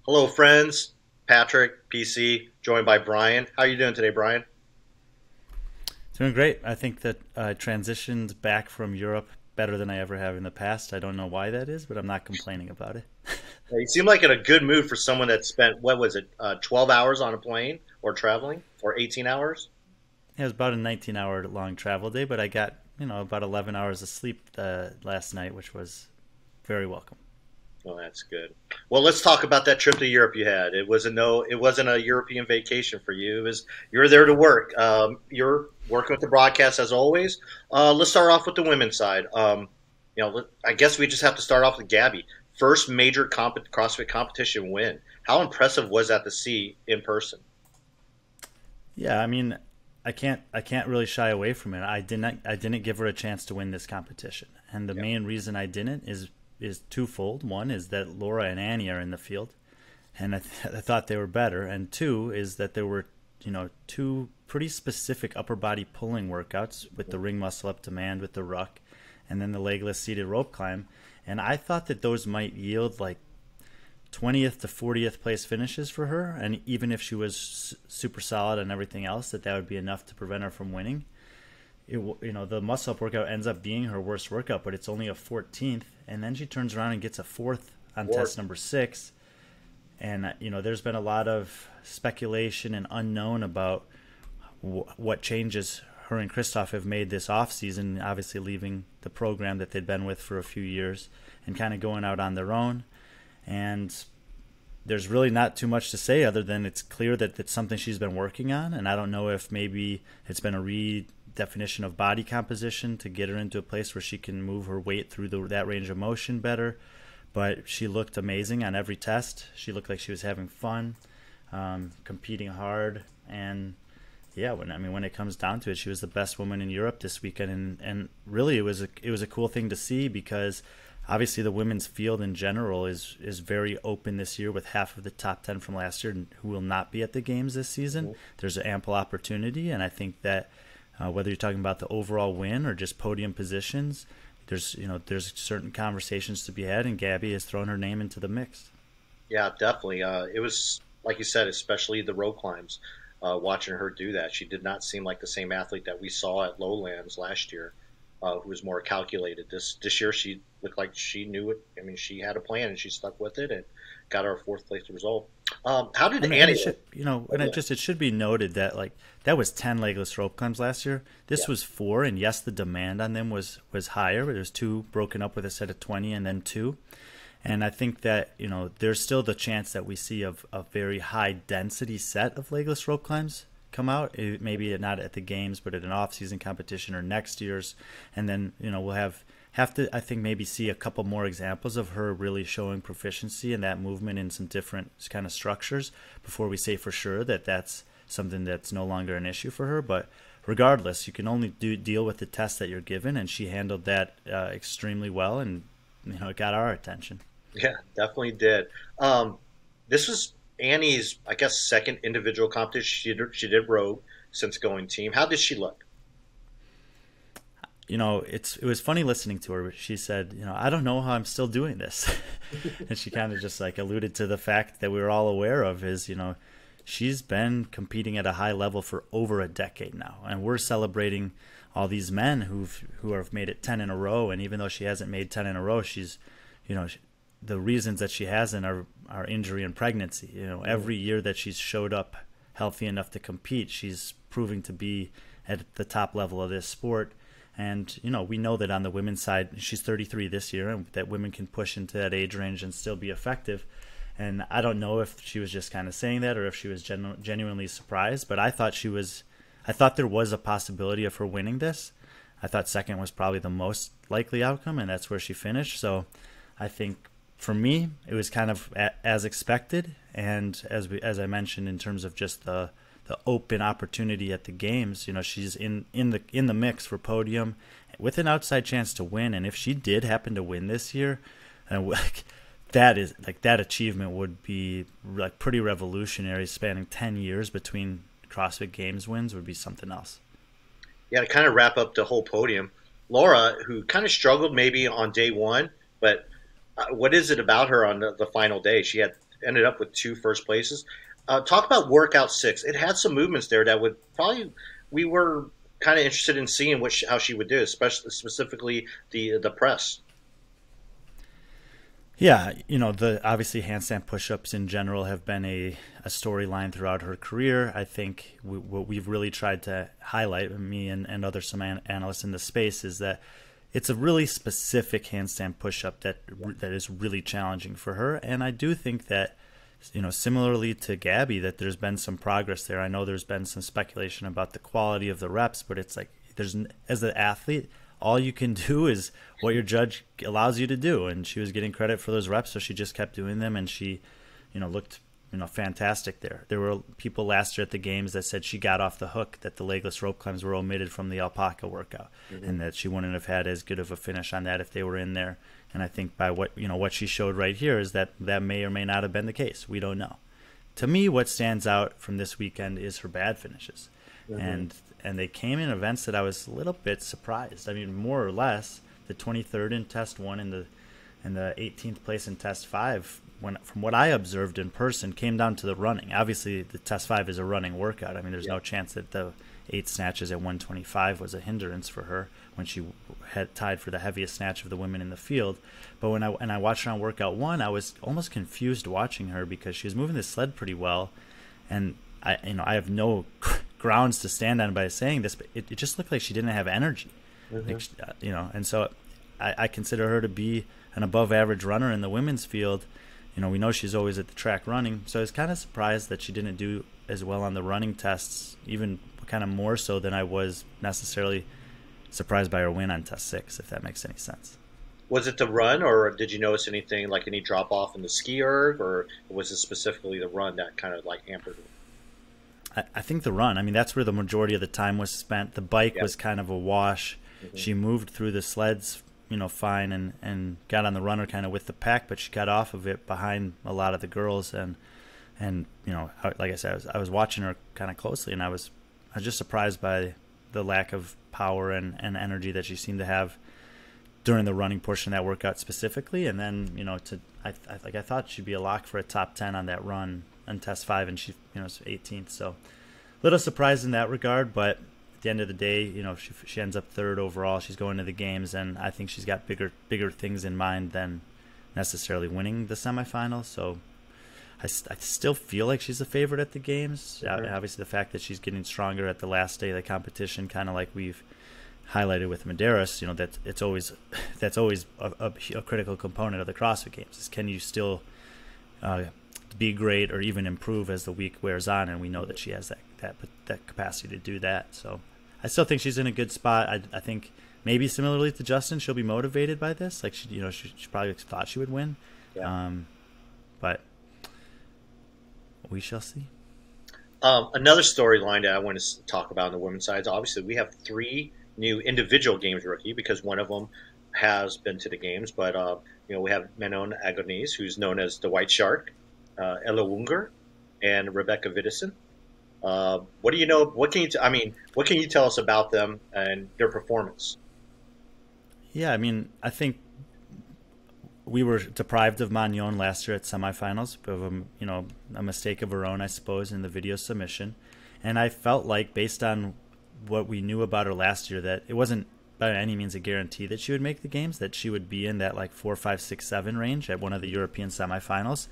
Hello, friends. Patrick, PC, joined by Brian. How are you doing today, Brian? Doing great. I think that I transitioned back from Europe better than I ever have in the past. I don't know why that is, but I'm not complaining about it. You seem like in a good mood for someone that spent, what was it, 12 hours on a plane or traveling, or 18 hours? It was about a 19-hour long travel day, but I got, about 11 hours of sleep last night, which was very welcome. Oh, that's good. Well, let's talk about that trip to Europe you had. It wasn't a European vacation for you. You were there to work. You're working with the broadcast as always. Let's start off with the women's side. I guess we just have to start off with Gabby. First major CrossFit competition win. How impressive was that to see in person? Yeah, I mean, I can't really shy away from it. I didn't give her a chance to win this competition. And the Yeah. main reason I didn't is twofold. One is that Laura and Annie are in the field, and I thought they were better. And two is that there were, two pretty specific upper body pulling workouts with the ring muscle up demand with the ruck, and then the legless seated rope climb. And I thought that those might yield like 20th to 40th place finishes for her. And even if she was super solid and everything else, that would be enough to prevent her from winning. The muscle up workout ends up being her worst workout, but it's only a 14th. And then she turns around and gets a fourth on Or test number 6. And, there's been a lot of speculation and unknown about what changes her and Christoph have made this off season, obviously leaving the program that they'd been with for a few years and kind of going out on their own. And there's really not too much to say other than it's clear that it's something she's been working on. And I don't know if maybe it's been a redefinition of body composition to get her into a place where she can move her weight through that range of motion better. But she looked amazing on every test. She looked like she was having fun, competing hard. And yeah, when it comes down to it, she was the best woman in Europe this weekend. And really, it was a cool thing to see because obviously the women's field in general is very open this year with half of the top 10 from last year who will not be at the games this season. There's an ample opportunity, and I think that whether you're talking about the overall win or just podium positions, there's certain conversations to be had, and Gabby has thrown her name into the mix. Yeah, definitely. It was like you said, especially the rope climbs. Watching her do that, she did not seem like the same athlete that we saw at Lowlands last year, who was more calculated. This year, she looked like she knew it. I mean, she had a plan and she stuck with it and got our fourth place result. How did And Annie? it should, it should be noted that like that was 10 legless rope climbs last year. Yeah, This was 4, and yes, the demand on them was higher. But there's 2 broken up with a set of 20, and then 2. And I think that there's still the chance that we see a very high density set of legless rope climbs come out. Maybe not at the games, but at an off-season competition or next year's. And then we'll have to, I think, maybe see a couple more examples of her really showing proficiency in that movement in some different kind of structures before we say for sure that that's something that's no longer an issue for her. But regardless, you can only deal with the test that you're given, and she handled that extremely well, and it got our attention. yeah, definitely did. This was Annie's, I guess, second individual competition. She did rope since going team. How did she look? It was funny listening to her. She said, I don't know how I'm still doing this. And she kind of just like alluded to the fact that we were all aware of is, she's been competing at a high level for over a decade now. And we're celebrating all these men who have made it 10 in a row. And even though she hasn't made 10 in a row, she's, you know, the reasons that she hasn't are injury and pregnancy. Every year that she's showed up healthy enough to compete, she's proving to be at the top level of this sport. And, we know that on the women's side, she's 33 this year, and that women can push into that age range and still be effective. And I don't know if she was just kind of saying that or if she was genuinely surprised, but I thought there was a possibility of her winning this. I thought second was probably the most likely outcome, and that's where she finished. So I think for me, it was kind of as expected. And as I mentioned, in terms of just the open opportunity at the games, she's in the mix for podium with an outside chance to win. And if she did happen to win this year, that achievement would be like pretty revolutionary. Spanning 10 years between CrossFit Games wins would be something else. Yeah, to kind of wrap up the whole podium, Laura, who kind of struggled maybe on day one, but what is it about her on the final day? She had ended up with 2 first places. Talk about workout 6. It had some movements there that would probably we were kind of interested in seeing how she would do, especially specifically the press. Yeah, the obviously handstand push-ups in general have been a storyline throughout her career. I think what we've really tried to highlight, me and other some analysts in the space, is that it's a really specific handstand push-up that is really challenging for her. And I do think that, similarly to Gabby, that there's been some progress there. I know there's been some speculation about the quality of the reps, but it's like as an athlete, all you can do is what your judge allows you to do. And she was getting credit for those reps, so she just kept doing them, and she, looked, fantastic there. There were people last year at the games that said she got off the hook, that the legless rope climbs were omitted from the alpaca workout, and that she wouldn't have had as good of a finish on that if they were in there. And I think by what she showed right here is that may or may not have been the case. We don't know. To me, what stands out from this weekend is her bad finishes. And they came in events that I was a little bit surprised. I mean, more or less, the 23rd in test 1 and the 18th place in test 5, from what I observed in person, came down to the running. Obviously, the test 5 is a running workout. I mean, there's no chance that the 8 snatches at 125 was a hindrance for her when she had tied for the heaviest snatch of the women in the field. But when I watched her on workout 1, I was almost confused watching her because she was moving the sled pretty well, and I have no grounds to stand on by saying this, but it just looked like she didn't have energy. And so I consider her to be an above average runner in the women's field. We know she's always at the track running, so I was kind of surprised that she didn't do as well on the running tests, even kind of more so than I was necessarily surprised by her win on test 6, if that makes any sense. Was it the run, or did you notice anything like any drop off in the ski erg, or was it specifically the run that kind of like hampered it? I think the run. I mean, that's where the majority of the time was spent. The bike was kind of a wash. She moved through the sleds, fine, and got on the runner kind of with the pack, but she got off of it behind a lot of the girls. And like I said, I was watching her kind of closely, and I was just surprised by the lack of power and energy that she seemed to have during the running portion of that workout specifically. And then, I thought she'd be a lock for a top 10 on that run on test 5, and she was 18th, so a little surprised in that regard. But at the end of the day, she ends up 3rd overall. She's going to the games, and I think she's got bigger things in mind than necessarily winning the semifinal. So I still feel like she's a favorite at the games. Obviously, the fact that she's getting stronger at the last day of the competition, kind of like we've highlighted with Medeiros, that's always a critical component of the CrossFit Games. Is can you still be great or even improve as the week wears on, and we know that she has that capacity to do that. So I still think she's in a good spot. I think maybe similarly to Justin, she'll be motivated by this. Like she probably thought she would win, but we shall see. Another storyline that I want to talk about on the women's side is obviously we have 3 new individual games rookie, because one of them has been to the games, but we have Manon Agonis, who's known as the White Shark, Ella Wunger, and Rebecca Vidison. What do you know? What can you tell us about them and their performance? Yeah, I mean, I think we were deprived of Magnon last year at semifinals, of a mistake of her own, I suppose, in the video submission. And I felt like, based on what we knew about her last year, that it wasn't by any means a guarantee that she would make the games, that she would be in that like 4, 5, 6, 7 range at one of the European semifinals.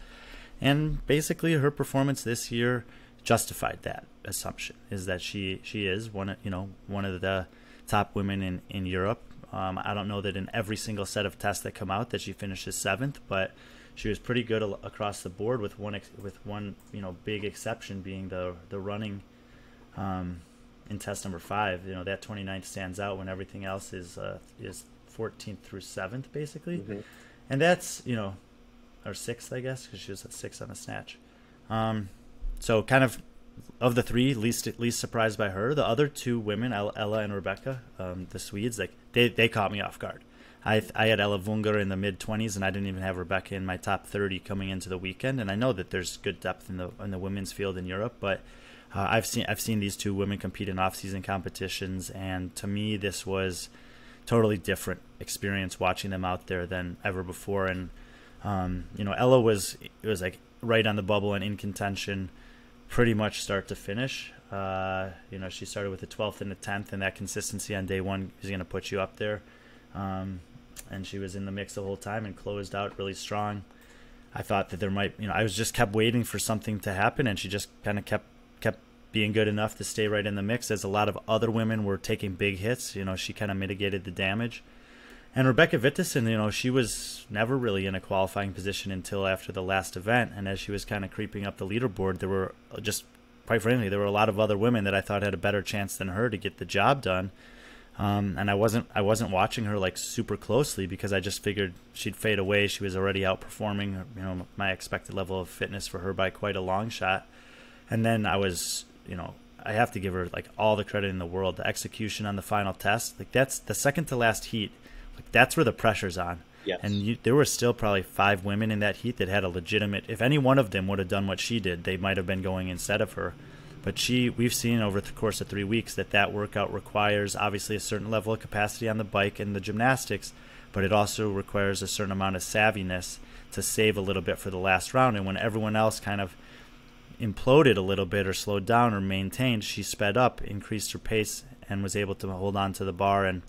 And basically her performance this year justified that assumption, is that she is one of the top women in Europe. I don't know that in every single set of tests that come out that she finishes 7th, but she was pretty good across the board, with one big exception being the running in test number 5. That 29th stands out when everything else is 14th through 7th basically. And that's or 6th, I guess, because she was at 6 on the snatch. So kind of the 3, least surprised by her. The other 2 women, Ella and Rebecca, the Swedes, like they caught me off guard. I had Ella Wunger in the mid-20s, and I didn't even have Rebecca in my top 30 coming into the weekend. And I know that there's good depth in the women's field in Europe, but I've seen these 2 women compete in off-season competitions, and to me this was totally different experience watching them out there than ever before. And Ella was like right on the bubble and in contention pretty much start to finish. She started with the 12th and the 10th, and that consistency on day one is going to put you up there. And she was in the mix the whole time and closed out really strong. I thought that there might, I was just kept waiting for something to happen, and she just kind of kept being good enough to stay right in the mix, as a lot of other women were taking big hits. She kind of mitigated the damage. And Rebecca Vittesen, she was never really in a qualifying position until after the last event. And as she was kind of creeping up the leaderboard, there were just, quite frankly, there were a lot of other women that I thought had a better chance than her to get the job done. And I wasn't watching her like super closely, because I just figured she'd fade away. She was already outperforming, my expected level of fitness for her by quite a long shot. And then I was, I have to give her like all the credit in the world. The execution on the final test, like that's the second to last heat. Like that's where the pressure's on. Yes. And there were still probably 5 women in that heat that had a legitimate, if any one of them would have done what she did, they might have been going instead of her. But we've seen over the course of 3 weeks that workout requires obviously a certain level of capacity on the bike and the gymnastics, but it also requires a certain amount of savviness to save a little bit for the last round. And when everyone else kind of imploded a little bit or slowed down or maintained, she sped up, increased her pace, and was able to hold on to the bar and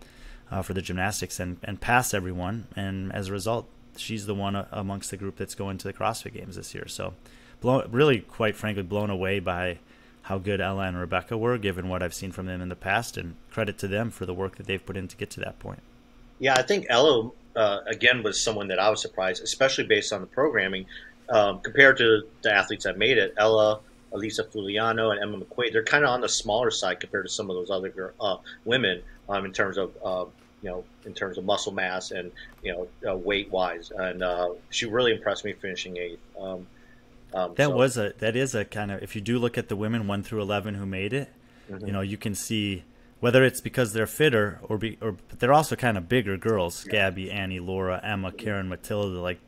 for the gymnastics and pass everyone. And as a result, she's the one amongst the group that's going to the CrossFit Games this year. So really, quite frankly, blown away by how good Ella and Rebecca were, given what I've seen from them in the past, and credit to them for the work that they've put in to get to that point. Yeah, I think Ella, again, was someone that I was surprised, especially based on the programming. Compared to the athletes that made it, Ella, Elisa Fuliano, and Emma McQuaid, they're kind of on the smaller side compared to some of those other women in terms of muscle mass and weight wise. And she really impressed me finishing 8th. That is a kind of, if you do look at the women 1 through 11 who made it, you can see whether it's because they're fitter but they're also kind of bigger girls. Yeah. Gabby, Annie, Laura, Emma, Karen, Matilda. Like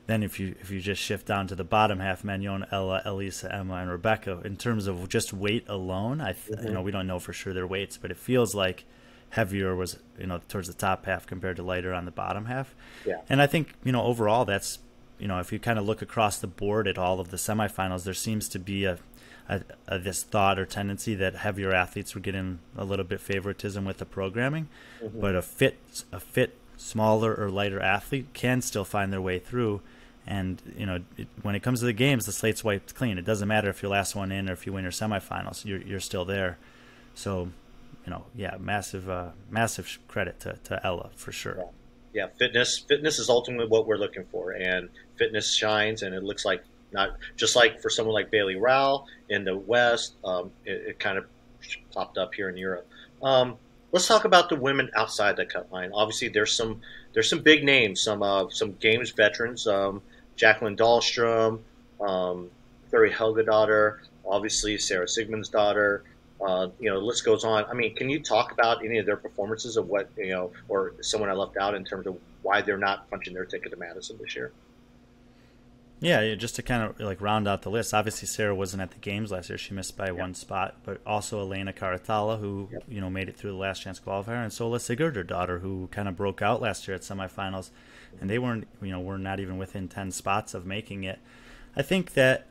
then if you just shift down to the bottom half, Magnon, Ella, Elisa, Emma, and Rebecca, in terms of just weight alone, we don't know for sure their weights, but it feels like heavier was towards the top half compared to lighter on the bottom half. Yeah. And I think overall that's. If you kind of look across the board at all of the semifinals, there seems to be this thought or tendency that heavier athletes were getting a little bit favoritism with the programming, but a fit, smaller or lighter athlete can still find their way through. And when it comes to the games, the slate's wiped clean. It doesn't matter if you're last one in or if you win your semifinals, you're still there. So, massive credit to Ella for sure. Yeah, fitness is ultimately what we're looking for, and fitness shines. And it looks like, not just like for someone like Bailey Rowell in the West, it kind of popped up here in Europe. Let's talk about the women outside the cut line. Obviously, there's some big names, some games veterans, Jacqueline Dahlstrom, Thuri Helgadottir, obviously Sarah Sigmundsdottir. The list goes on. I mean, can you talk about any of their performances of what, or someone I left out in terms of why they're not punching their ticket to Madison this year? Yeah, just to kind of like round out the list. Obviously, Sarah wasn't at the games last year; she missed by one spot. But also Elena Karatala, who made it through the last chance qualifier, and Sola Sigurdardottir, who kind of broke out last year at semifinals, and they weren't, were not even within 10 spots of making it. I think that.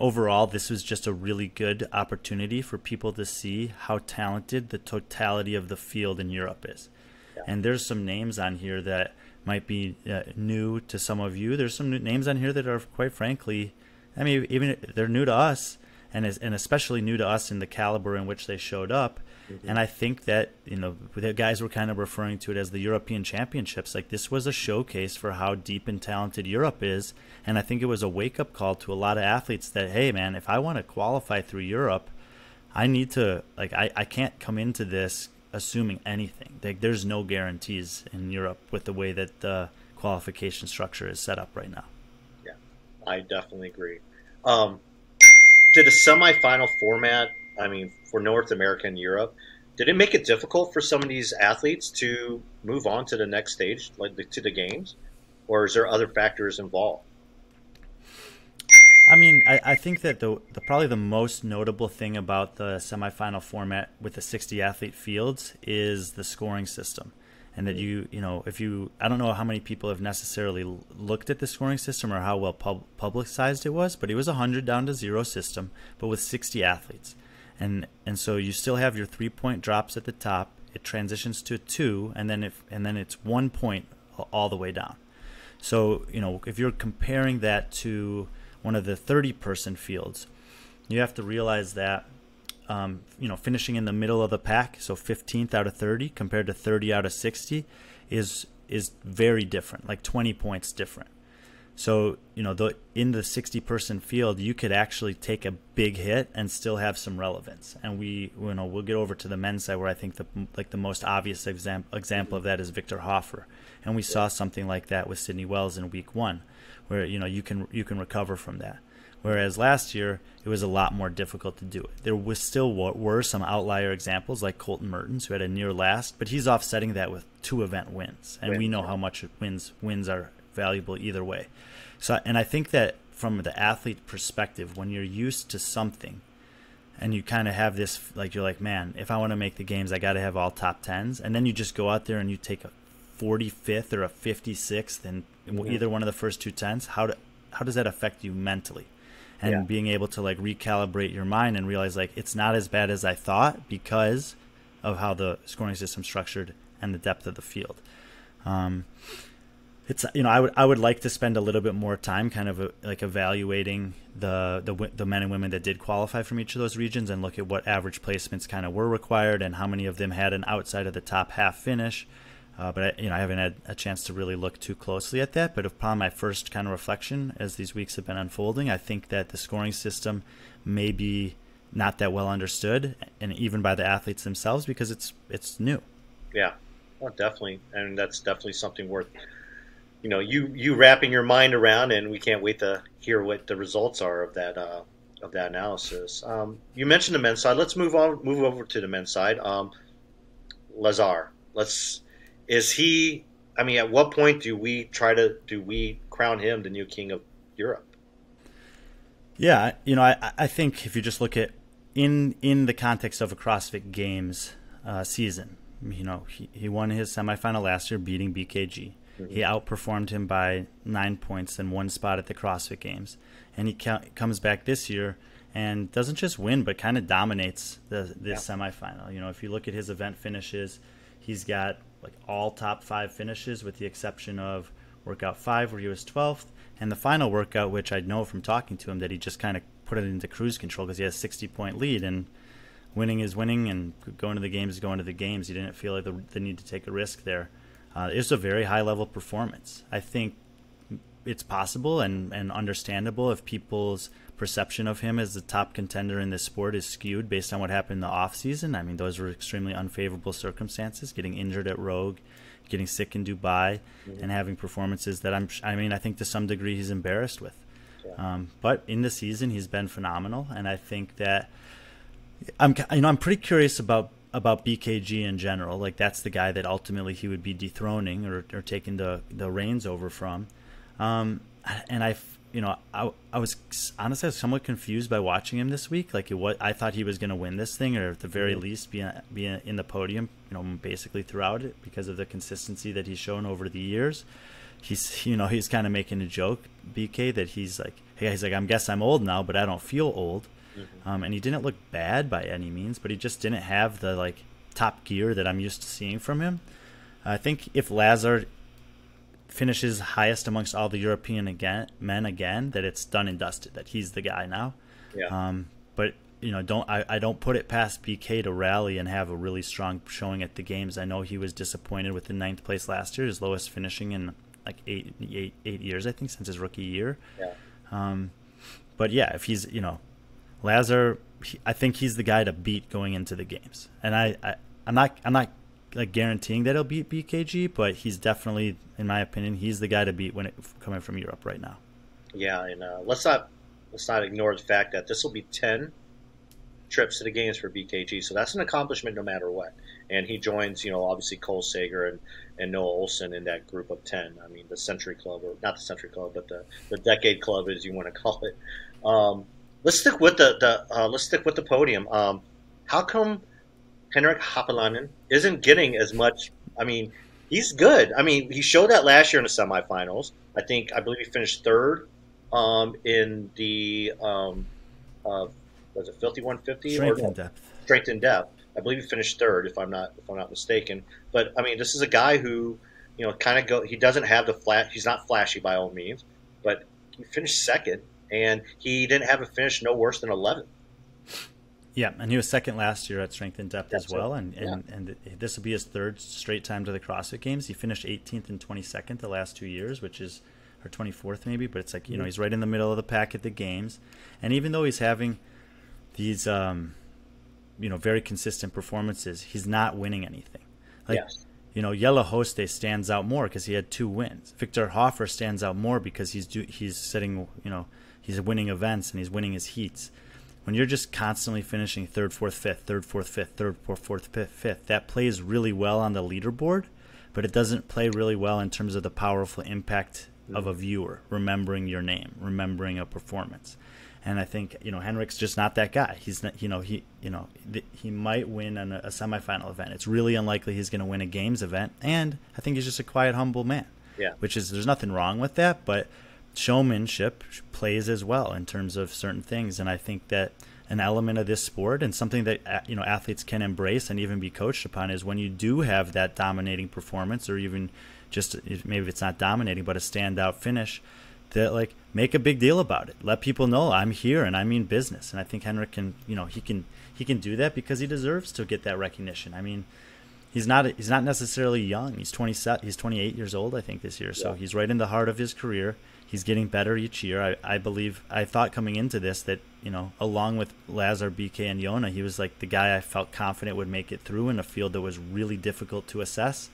Overall, this was just a really good opportunity for people to see how talented the totality of the field in Europe is. Yeah. And there's some names on here that might be new to some of you. There's some names on here that are, quite frankly, even they're new to us, and especially new to us in the caliber in which they showed up. And I think that, the guys were kind of referring to it as the European Championships. Like, this was a showcase for how deep and talented Europe is. And I think it was a wake-up call to a lot of athletes that, hey, man, if I want to qualify through Europe, I need to, I can't come into this assuming anything. Like, there's no guarantees in Europe with the way that the qualification structure is set up right now. Yeah, I definitely agree. Did a semifinal format, for North America and Europe, did it make it difficult for some of these athletes to move on to the next stage, like to the games? Or is there other factors involved? I think that probably the most notable thing about the semifinal format with the 60 athlete fields is the scoring system. and that you know, if you, I don't know how many people have necessarily looked at the scoring system or how well publicized it was, but it was a 100 down to 0 system, but with 60 athletes. And so you still have your 3-point drops at the top. It transitions to a 2, and then it's 1 point all the way down. So, you know, if you're comparing that to one of the 30-person fields, you have to realize that, you know, finishing in the middle of the pack, so 15th out of 30 compared to 30 out of 60 is very different, like 20 points different. So, you know, in the 60-person field, you could actually take a big hit and still have some relevance. And we'll get over to the men's side, where I think the most obvious example of that is Victor Hoffer. And we saw something like that with Sydney Wells in week 1, where, you know, you can recover from that. Whereas last year, it was a lot more difficult to do it. There were some outlier examples like Colton Mertens, who had a near last, but he's offsetting that with 2 event wins. And we know how much wins are valuable either way. So, and I think that from the athlete perspective, when you're used to something and you kind of have this, like, you're like, man, if I want to make the games, I got to have all top 10s. And then you just go out there and you take a 45th or a 56th in either one of the first 2 10s. How does that affect you mentally? And being able to, like, recalibrate your mind and realize, like, it's not as bad as I thought because of how the scoring system's structured and the depth of the field. It's, you know, I would like to spend a little bit more time kind of like evaluating the men and women that did qualify from each of those regions and look at what average placements kind of were required and how many of them had an outside of the top half finish. But I haven't had a chance to really look too closely at that. But upon my first kind of reflection as these weeks have been unfolding, I think that the scoring system may be not that well understood, and even by the athletes themselves, because it's new. Yeah, well, definitely, and that's definitely something worth, you know, you wrapping your mind around, and we can't wait to hear what the results are of that analysis. You mentioned the men's side. Let's move over to the men's side. Lazar, is he? I mean, at what point do we crown him the new king of Europe? Yeah, you know, I think if you just look at in the context of a CrossFit Games season, you know, he won his semifinal last year, beating BKG. He outperformed him by 9 points and 1 spot at the CrossFit Games. And he comes back this year and doesn't just win, but kind of dominates this semifinal. You know, if you look at his event finishes, he's got like all top 5 finishes with the exception of workout 5 where he was 12th. And the final workout, which I know from talking to him that he just kind of put it into cruise control because he has a 60-point lead. And winning is winning, and going to the games is going to the games. He didn't feel like the need to take a risk there. It was a very high-level performance. I think it's possible and understandable if people's perception of him as the top contender in this sport is skewed based on what happened in the off-season. I mean, those were extremely unfavorable circumstances, getting injured at Rogue, getting sick in Dubai, and having performances that I think to some degree he's embarrassed with. Yeah. But in the season, he's been phenomenal, and I think that I'm pretty curious about BKG in general. Like, that's the guy that ultimately he would be dethroning or taking the reins over from. And I was honestly somewhat confused by watching him this week. Like, I thought he was going to win this thing, or at the very least be in the podium, you know, basically throughout it, because of the consistency that he's shown over the years. He's kind of making a joke, BK, that he's like, I guess I'm old now, but I don't feel old. And he didn't look bad by any means, but he just didn't have the like top gear that I'm used to seeing from him. I think if Lazar finishes highest amongst all the European men again, that it's done and dusted, that he's the guy now. Yeah. But you know, I don't put it past BK to rally and have a really strong showing at the games. I know he was disappointed with the 9th place last year, his lowest finishing in like eight years, I think, since his rookie year. Yeah. But yeah, if he's, you know, Lazar, I think he's the guy to beat going into the games. And I'm not like guaranteeing that he'll beat BKG, but he's definitely, in my opinion, he's the guy to beat coming from Europe right now. Yeah, and let's not ignore the fact that this will be 10 trips to the games for BKG, so that's an accomplishment no matter what. And he joins, you know, obviously Cole Sager and Noah Olson in that group of 10. I mean, the Century Club, or not the Century Club, but the Decade Club, as you want to call it. Let's stick with the podium. How come Henrik Haapalainen isn't getting as much? I mean, He's good. I mean, he showed that last year in the semifinals. I believe he finished third in the was it 5150 or Strength and no, depth. strength in depth. I believe he finished third, if I'm not mistaken. But I mean, this is a guy who, kind of go. He doesn't have the flat. He's not flashy by all means, but he finished second, and he didn't have a finish no worse than 11th. Yeah, and he was second last year at strength and depth That's as well, it. and, Yeah. and this will be his third straight time to the CrossFit Games. He finished 18th and 22nd the last 2 years, which is, or 24th maybe, but it's like, he's right in the middle of the pack at the Games. And even though he's having these, very consistent performances, he's not winning anything. Like, Yes. Yellow Hoste stands out more because he had 2 wins. Victor Hofer stands out more because he's setting, he's winning events and he's winning his heats. When you're just constantly finishing third, fourth, fifth, third, fourth, fifth, third, fourth, fifth, that plays really well on the leaderboard, but it doesn't play really well in terms of the powerful impact of a viewer remembering your name, remembering a performance. And I think Henrik's just not that guy. He's not, he might win a semifinal event. It's really unlikely he's going to win a games event, and I think he's just a quiet, humble man. Yeah. Which is, there's nothing wrong with that, but showmanship plays as well in terms of certain things. And I think that an element of this sport, and something that athletes can embrace and even be coached upon, is when you do have that dominating performance, or even just maybe it's not dominating but a standout finish, that like make a big deal about it. Let people know I'm here and I mean business. And I think Henrik can, he can do that because he deserves to get that recognition. I mean, he's not necessarily young. He's 28 years old, I think, this year. So he's right in the heart of his career. He's getting better each year. I thought coming into this that, along with Lazar, BK, and Yona, he was like the guy I felt confident would make it through in a field that was really difficult to assess.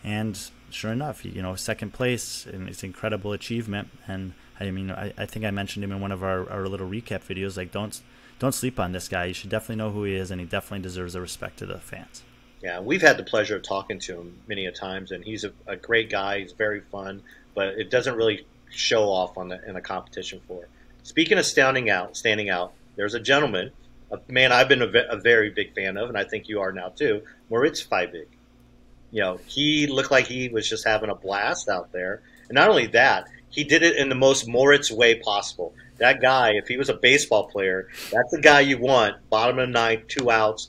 And sure enough, second place, and it's an incredible achievement. And I mean, I think I mentioned him in one of our little recap videos. Like, don't sleep on this guy. You should definitely know who he is, and he definitely deserves the respect of the fans. Yeah, we've had the pleasure of talking to him many a times, and he's a great guy. He's very fun, but it doesn't really show off in a competition floor. Speaking of standing out, there's a gentleman, a man I've been a very big fan of, and I think you are now too, Moritz Feibig. He looked like he was just having a blast out there. And not only that, he did it in the most Moritz way possible. That guy, if he was a baseball player, that's the guy you want, bottom of the ninth, 2 outs,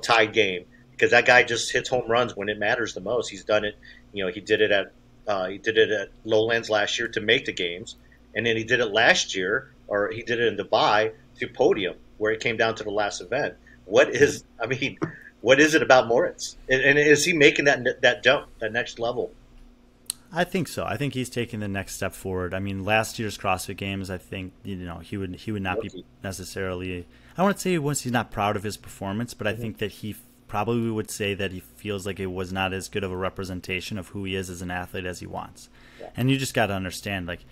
tied game. Because that guy just hits home runs when it matters the most. He's done it, he did it at Lowlands last year to make the games. And then he did it last year, or he did it in Dubai to podium, where it came down to the last event. What is it about Moritz? And is he making that jump, that next level? I think so. I think he's taking the next step forward. I mean, last year's CrossFit Games, I think he would not be necessarily. I wouldn't say he's not proud of his performance, but I think that he probably would say that he feels like it was not as good of a representation of who he is as an athlete as he wants. Yeah. And you just got to understand, like,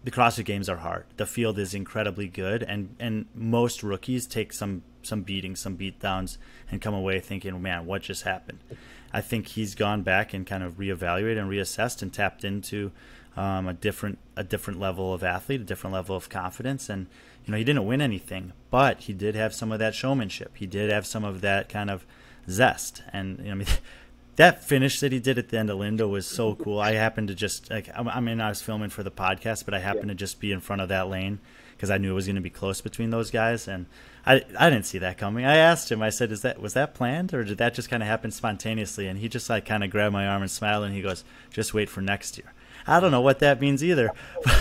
the CrossFit Games are hard. The field is incredibly good, and most rookies take some beatings, some beatdowns, and come away thinking, man, what just happened? I think he's gone back and kind of reevaluated and reassessed and tapped into a different level of athlete, a different level of confidence. And he didn't win anything, but he did have some of that showmanship. He did have some of that kind of zest. And that finish that he did at the end of Lindo was so cool. I happened to just I was filming for the podcast, but I happened to just be in front of that lane because I knew it was going to be close between those guys, and I didn't see that coming. I asked him, I said, was that planned, or did that just kind of happen spontaneously? And he just like kind of grabbed my arm and smiled, and he goes, just wait for next year. I don't know what that means either,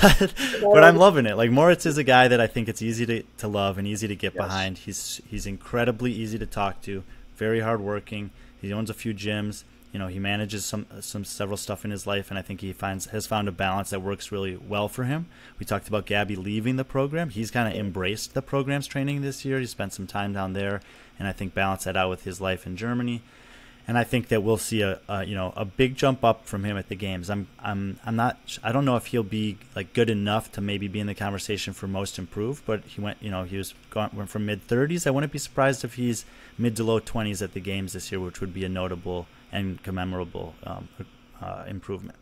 but I'm loving it. Like, Moritz is a guy that I think it's easy to love and easy to get behind. He's incredibly easy to talk to, very hardworking. He owns a few gyms. He manages several stuff in his life, and I think he has found a balance that works really well for him. We talked about Gabby leaving the program. He's kind of embraced the program's training this year. He spent some time down there, and I think balanced that out with his life in Germany. And I think that we'll see a big jump up from him at the games. I don't know if he'll be like good enough to maybe be in the conversation for most improved, but he went from mid-30s. I wouldn't be surprised if he's mid to low 20s at the games this year, which would be a notable and commemorable improvement.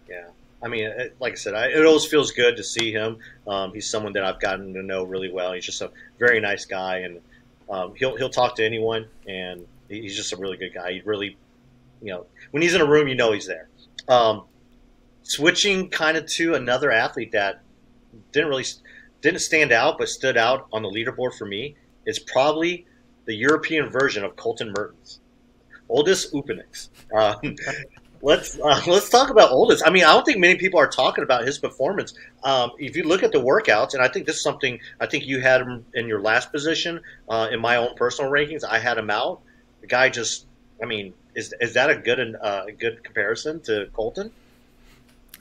Yeah. I mean, like I said, it always feels good to see him. He's someone that I've gotten to know really well. He's just a very nice guy, and he'll talk to anyone, and he's just a really good guy. He really, when he's in a room, he's there. Switching kind of to another athlete that didn't stand out but stood out on the leaderboard for me is probably the European version of Colton Mertens, Oldis Upenix. Let's talk about Oldis. I don't think many people are talking about his performance. If you look at the workouts, and I think this is something I think you had him in your last position in my own personal rankings. I had him out. The guy just, is that a good comparison to Colton?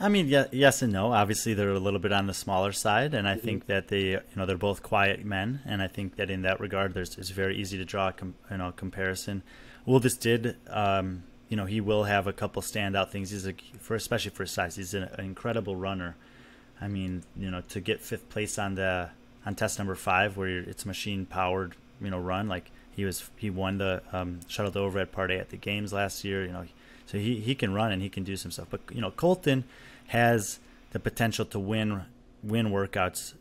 Yes and no. Obviously, they're a little bit on the smaller side, and I think that they're both quiet men, and I think that in that regard, it's very easy to draw a comparison. Oldis did. He will have a couple standout things. Especially for his size, he's an incredible runner. To get 5th place on test number 5, where it's machine powered, run, like he won the shuttle to overhead part A at the games last year. So he can run and he can do some stuff. But Colton has the potential to win workouts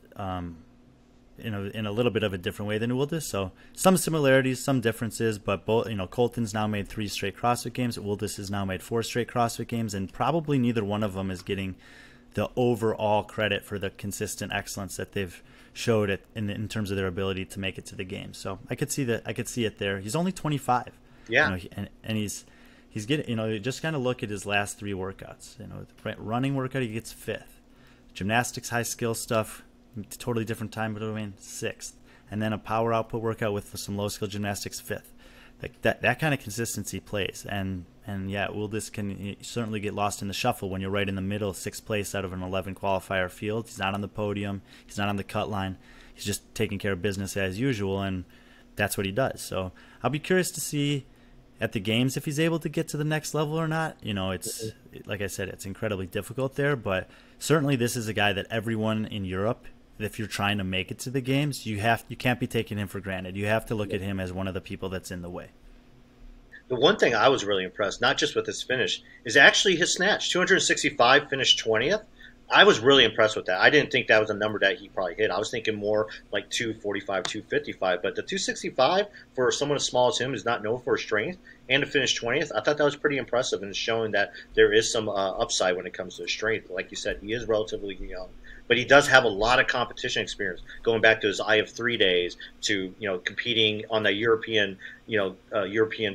in a little bit of a different way than Uldis. So some similarities, some differences, but both, Colton's now made 3 straight CrossFit Games. Uldis has now made 4 straight CrossFit Games, and probably neither one of them is getting the overall credit for the consistent excellence that they've showed in terms of their ability to make it to the games. So I could see it there. He's only 25. Yeah. And he's getting, just kind of look at his last 3 workouts. Running workout, he gets 5th. Gymnastics, high skill stuff, totally different time between 6th. And then a power output workout with some low skill gymnastics, 5th. Like that kind of consistency plays. And yeah, Uldis can certainly get lost in the shuffle when you're right in the middle, 6th place out of an 11 qualifier field. He's not on the podium. He's not on the cut line. He's just taking care of business as usual, and that's what he does. So I'll be curious to see at the games if he's able to get to the next level or not. It's like I said, it's incredibly difficult there, but certainly this is a guy that everyone in Europe, if you're trying to make it to the games, you can't be taking him for granted. You have to look at him as one of the people that's in the way. The one thing I was really impressed, not just with his finish, is actually his snatch. 265, finished 20th. I was really impressed with that. I didn't think that was a number that he probably hit. I was thinking more like 245, 255. But the 265 for someone as small as him is not known for his strength, and to finish 20th, I thought that was pretty impressive, and it's showing that there is some upside when it comes to his strength. Like you said, he is relatively young, but he does have a lot of competition experience, going back to his IF3 days to competing on the European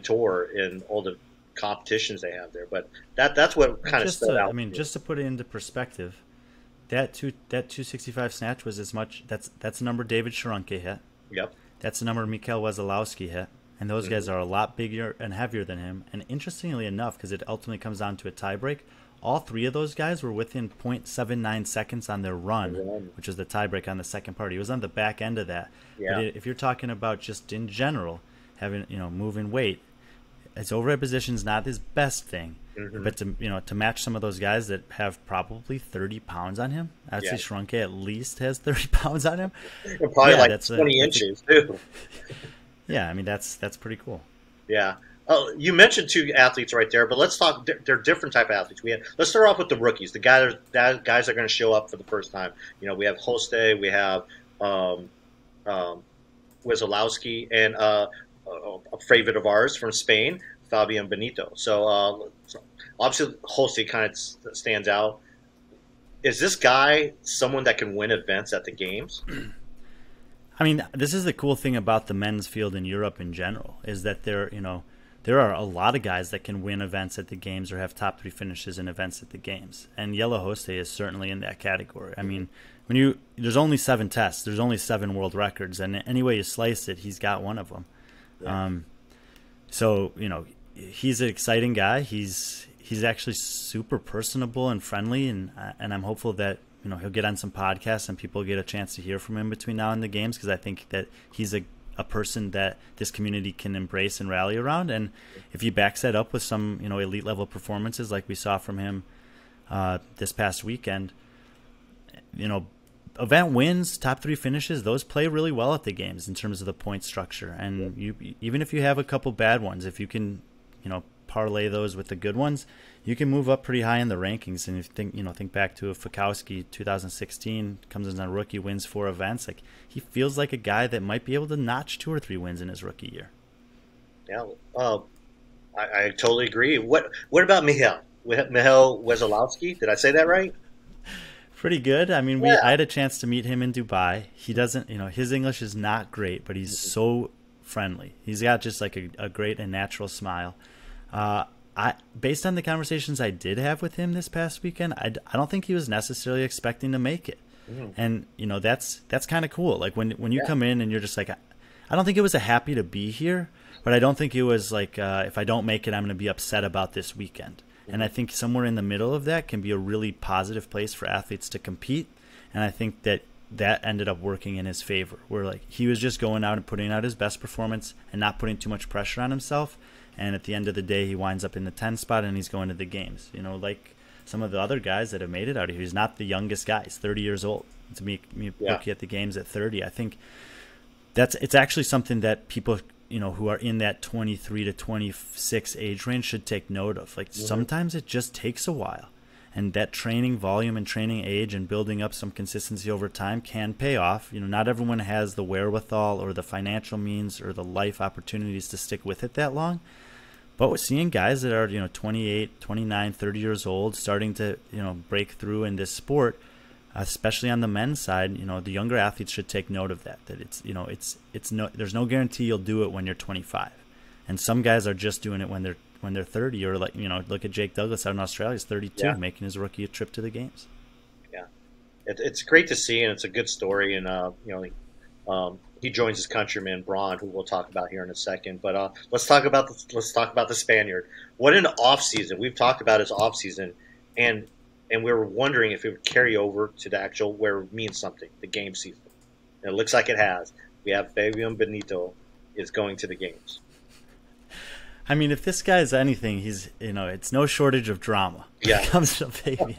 tour in all the competitions they have there. But that's what kind of stood out. Just to put it into perspective, that 265 snatch was as much. That's the number David Sharonke hit. Yep. That's the number Mikhail Wesolowski hit. And those guys are a lot bigger and heavier than him. And interestingly enough, because it ultimately comes down to a tiebreak, all 3 of those guys were within 0.79 seconds on their run, which is the tiebreak on the second part. He was on the back end of that. Yeah. But if you're talking about just in general, having moving weight, his overhead position is not his best thing. Mm-hmm. But to match some of those guys that have probably 30 pounds on him, I'd say Sharonke at least has 30 pounds on him. And probably like 20 inches too. Yeah, that's pretty cool. Yeah. Oh, you mentioned 2 athletes right there, but let's talk. They're different type of athletes. Let's start off with the rookies, the guys that are going to show up for the first time. We have Hoste, we have Wesolowski, and a favorite of ours from Spain, Fabian Benito. So obviously Hoste kind of stands out. Is this guy someone that can win events at the games? This is the cool thing about the men's field in Europe in general, is that there are a lot of guys that can win events at the games or have top 3 finishes in events at the games. And Yellow Hoste is certainly in that category. There's only 7 tests, there's only 7 world records, and any way you slice it, he's got one of them. Yeah. So he's an exciting guy. He's actually super personable and friendly, and I'm hopeful that he'll get on some podcasts and people get a chance to hear from him between now and the games, because I think that he's a person that this community can embrace and rally around. And if he backs that up with some elite level performances like we saw from him this past weekend, event wins, top 3 finishes, those play really well at the games in terms of the point structure. And even if you have a couple bad ones, if you can parlay those with the good ones, you can move up pretty high in the rankings. And if you think back to Fikowski 2016, comes as a rookie, wins 4 events. Like, he feels like a guy that might be able to notch 2 or 3 wins in his rookie year. Yeah. I totally agree. What about Mihail Wesolowski? Did I say that right? Pretty good. I mean, Yeah. I had a chance to meet him in Dubai. He doesn't, his English is not great, but he's so friendly. He's got just like a great and natural smile. Uh, based on the conversations I did have with him this past weekend, I don't think he was necessarily expecting to make it. Mhm. And that's kind of cool. Like when you Yeah. come in and you're just like, I don't think it was a happy to be here, but I don't think it was like if I don't make it, I'm going to be upset about this weekend. And I think somewhere in the middle of that can be a really positive place for athletes to compete. And I think that ended up working in his favor, where like he was just going out and putting out his best performance and not putting too much pressure on himself. And at the end of the day, he winds up in the 10 spot and he's going to the games. Like some of the other guys that have made it out of here. He's not the youngest guy. He's 30 years old. To me Yeah. rookie at the games at 30, I think it's actually something that people who are in that 23 to 26 age range should take note of. Like sometimes it just takes a while, and that training volume and training age and building up some consistency over time can pay off. Not everyone has the wherewithal or the financial means or the life opportunities to stick with it that long. But we're seeing guys that are 28, 29, 30 years old starting to break through in this sport, especially on the men's side. The younger athletes should take note of that. That it's no, there's no guarantee you'll do it when you're 25, and some guys are just doing it when they're 30. Or like look at Jake Douglas out in Australia. He's 32, Yeah. making his rookie trip to the games. Yeah. It's great to see, and it's a good story. And he joins his countryman Braun, who we'll talk about here in a second. But let's talk about the Spaniard. What an off season! We've talked about his off season, and we were wondering if it would carry over to the actual where it means something, the game season. And it looks like it has. We have Fabian Benito is going to the games. I mean, if this guy is anything, he's it's no shortage of drama when Yeah. it comes to Fabian.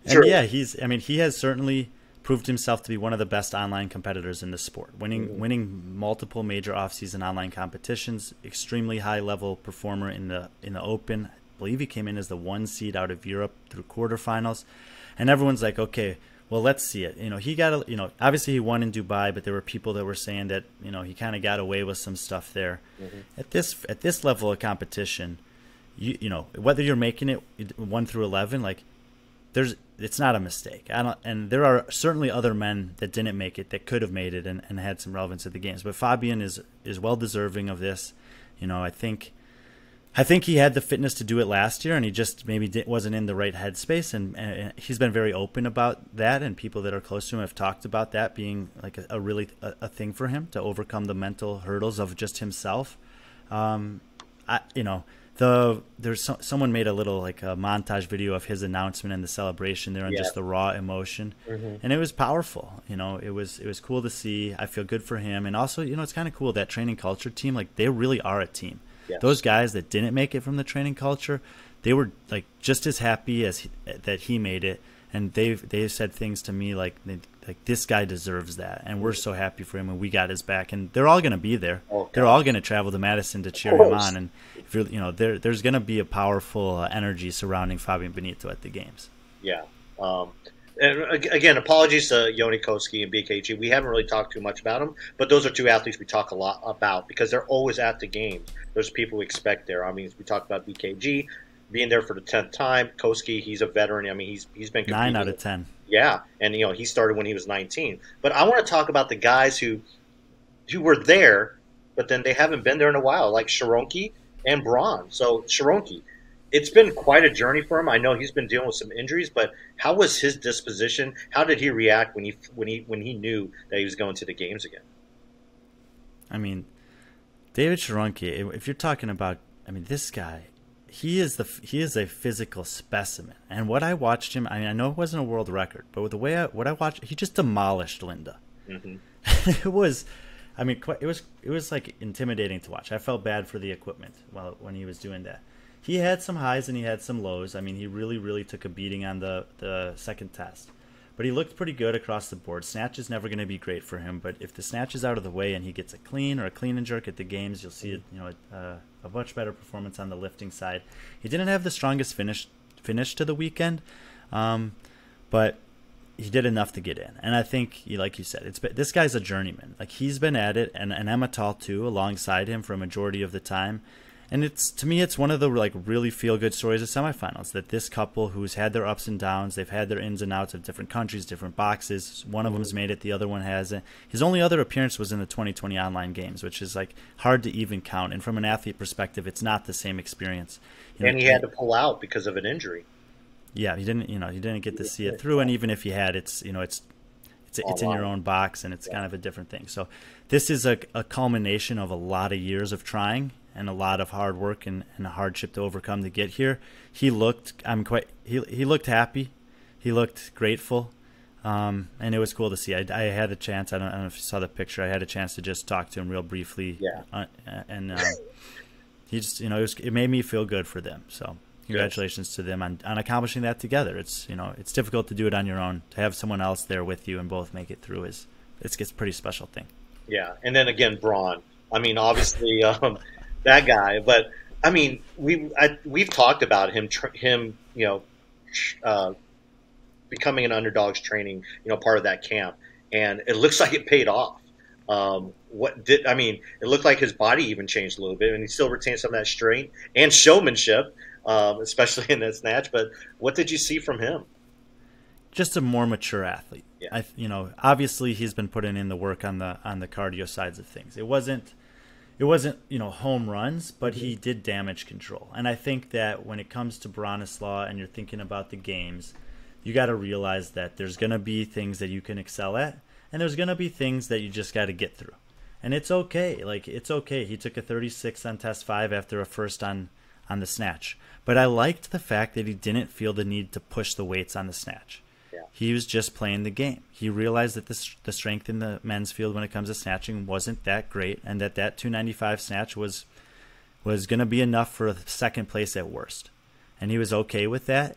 True. And yeah, he has certainly proved himself to be one of the best online competitors in the sport, winning multiple major off-season online competitions, extremely high-level performer in the Open. I believe he came in as the 1 seed out of Europe through quarterfinals, and everyone's like, okay, well, let's see it. He got obviously he won in Dubai, but there were people that were saying that he kind of got away with some stuff there. At this level of competition, whether you're making it 1 through 11, like it's not a mistake. And there are certainly other men that didn't make it that could have made it and had some relevance at the games. But Fabian is well deserving of this. I think he had the fitness to do it last year, and he just maybe wasn't in the right headspace. And he's been very open about that, and people that are close to him have talked about that being like a really thing for him to overcome the mental hurdles of just himself. Someone made a little like a montage video of his announcement and the celebration there, and just the raw emotion, and it was powerful. It was cool to see. I feel good for him, and also it's kind of cool that training culture team, like they really are a team. Yes. Those guys that didn't make it from the training culture, they were like just as happy as that he made it, and they said things to me like this guy deserves that, and we're so happy for him, and we got his back, and they're all going to be there. They're all going to travel to Madison to cheer him on, and if you're, there's going to be a powerful energy surrounding Fabian Benito at the games. Yeah. And again, apologies to Yoni Koski and BKG. We haven't really talked too much about them, but those are two athletes we talk a lot about because they're always at the games. There's people we expect there. I mean, we talked about BKG being there for the 10th time. Koski, he's a veteran. I mean, he's been competing 9 out of 10. Yeah, and he started when he was 19. But I want to talk about the guys who were there, but then they haven't been there in a while, like Sharonki and Braun. So Sharonki, it's been quite a journey for him. I know he's been dealing with some injuries, but how was his disposition? How did he react when he knew that he was going to the games again? I mean, David Sharonki, if you're talking about, this guy, he is a physical specimen. And what I watched him, I know it wasn't a world record, but with the way what I watched, he just demolished Linda. It was like intimidating to watch. I felt bad for the equipment when he was doing that. He had some highs and he had some lows. I mean, he really, really took a beating on the second test. But he looked pretty good across the board. Snatch is never going to be great for him, but if the snatch is out of the way and he gets a clean or a clean and jerk at the games, you'll see a much better performance on the lifting side. He didn't have the strongest finish to the weekend, but he did enough to get in. And I think, like you said, this guy's a journeyman. Like, he's been at it, and Emma Tall too, alongside him for a majority of the time. And it's, to me, it's one of the like really feel good stories of semifinals, that this couple who's had their ups and downs, they've had their ins and outs of different countries, different boxes. One of them's made it, the other one hasn't. His only other appearance was in the 2020 online games, which is like hard to even count. And from an athlete perspective, it's not the same experience. And he had to pull out because of an injury. Yeah, he didn't get to see it through. And even if he had, it's in your own box, and it's kind of a different thing. So this is a culmination of a lot of years of trying and a lot of hard work and a hardship to overcome to get here. He looked he looked happy, he looked grateful, and it was cool to see. I had a chance. I don't know if you saw the picture. I had a chance to just talk to him real briefly. Yeah. And he just it made me feel good for them. So congratulations to them on accomplishing that together. It's it's difficult to do it on your own. To have someone else there with you and both make it through it's a pretty special thing. Yeah, and then again, Braun. I mean, obviously that guy, but I mean, we've talked about him becoming an underdog's training, part of that camp, and it looks like it paid off. It looked like his body even changed a little bit, and he still retained some of that strength and showmanship, especially in that snatch. But what did you see from him? Just a more mature athlete. Yeah. Obviously he's been putting in the work on the cardio sides of things. It wasn't home runs, but he did damage control. And I think that when it comes to Bronislaw and you're thinking about the games, you got to realize that there's going to be things that you can excel at, and there's going to be things that you just got to get through. And it's okay. It's okay. He took a 36 on test 5 after a first on the snatch. But I liked the fact that he didn't feel the need to push the weights on the snatch. Yeah. He was just playing the game. He realized that the strength in the men's field when it comes to snatching wasn't that great, and that 295 snatch was going to be enough for a second place at worst. And he was okay with that.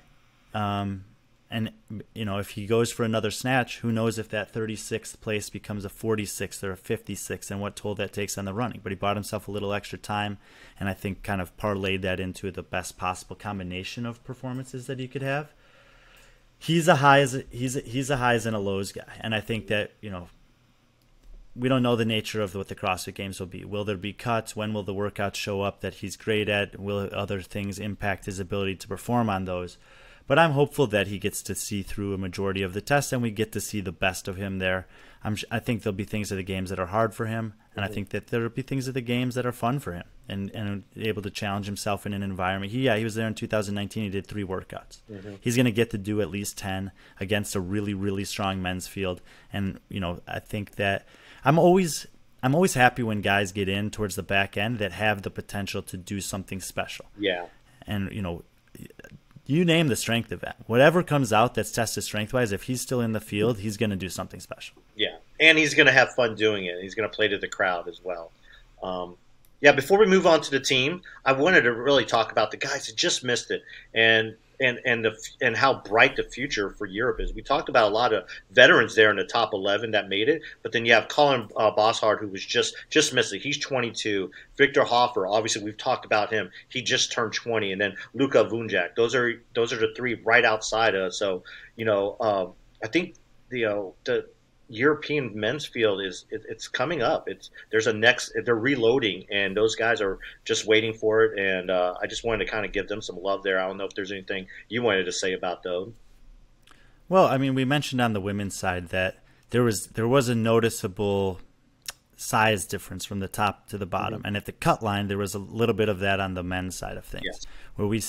And if he goes for another snatch, who knows if that 36th place becomes a 46th or a 56th, and what toll that takes on the running. But he bought himself a little extra time, and I think kind of parlayed that into the best possible combination of performances that he could have. He's a highs and a lows guy, and I think that we don't know the nature of what the CrossFit Games will be. Will there be cuts? When will the workouts show up that he's great at? Will other things impact his ability to perform on those? But I'm hopeful that he gets to see through a majority of the tests, and we get to see the best of him there. I think there'll be things of the games that are hard for him, and I think that there'll be things of the games that are fun for him, and able to challenge himself in an environment. He was there in 2019. He did 3 workouts. He's going to get to do at least 10 against a really, really strong men's field. And I think that I'm always happy when guys get in towards the back end that have the potential to do something special. Yeah. And you name the strength event. Whatever comes out that's tested strength-wise, if he's still in the field, he's going to do something special. Yeah, and he's going to have fun doing it. He's going to play to the crowd as well. Before we move on to the team, I wanted to really talk about the guys that just missed it and how bright the future for Europe is. We talked about a lot of veterans there in the top 11 that made it, but then you have Colin Boshard, who was just missed it. He's 22. Victor Hoffer, obviously we've talked about him. He just turned 20, and then Luka Vunjak. Those are the 3 right outside of us. So I think the European men's field it's coming up. They're reloading, and those guys are just waiting for it. And I just wanted to kind of give them some love there. I don't know if there's anything you wanted to say about those. Well, I mean, we mentioned on the women's side that there was a noticeable size difference from the top to the bottom, and at the cut line there was a little bit of that on the men's side of things. Yes. Where we,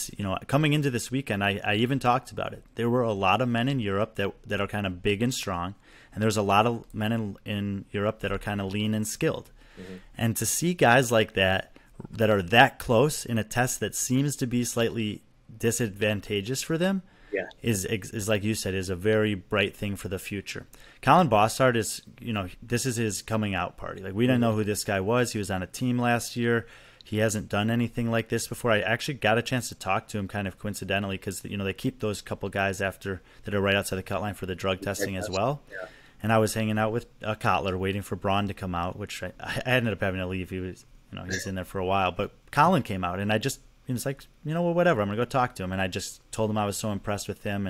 coming into this weekend, I even talked about it. There were a lot of men in Europe that are kind of big and strong, and there's a lot of men in Europe that are kind of lean and skilled. And to see guys like that are that close in a test that seems to be slightly disadvantageous for them, is like you said, is a very bright thing for the future. Colin Bossard is, this is his coming out party. Like, we didn't know who this guy was. He was on a team last year. He hasn't done anything like this before. I actually got a chance to talk to him kind of coincidentally because, they keep those couple guys after that are right outside the cut line for the drug testing as well. Yeah. And I was hanging out with Kotler waiting for Braun to come out, which I ended up having to leave. He was, he's in there for a while. But Colin came out, and I just, he was like, whatever, I'm going to go talk to him. And I just told him I was so impressed with him.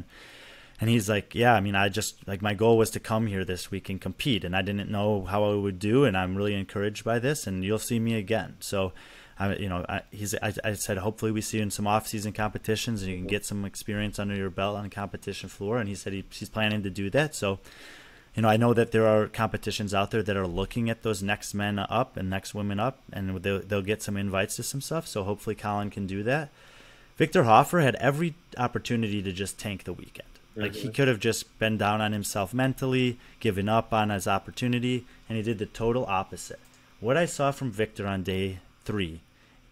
And he's like, yeah, I mean, I just, like, my goal was to come here this week and compete. And I didn't know how I would do. And I'm really encouraged by this. And you'll see me again. So I said, hopefully we see you in some off-season competitions and you can get some experience under your belt on the competition floor. And he said he's planning to do that. So, I know that there are competitions out there that are looking at those next men up and next women up, and they'll get some invites to some stuff. So hopefully Colin can do that. Victor Hoffer had every opportunity to just tank the weekend. Like, he could have just been down on himself mentally, given up on his opportunity, and he did the total opposite. What I saw from Victor on day 3,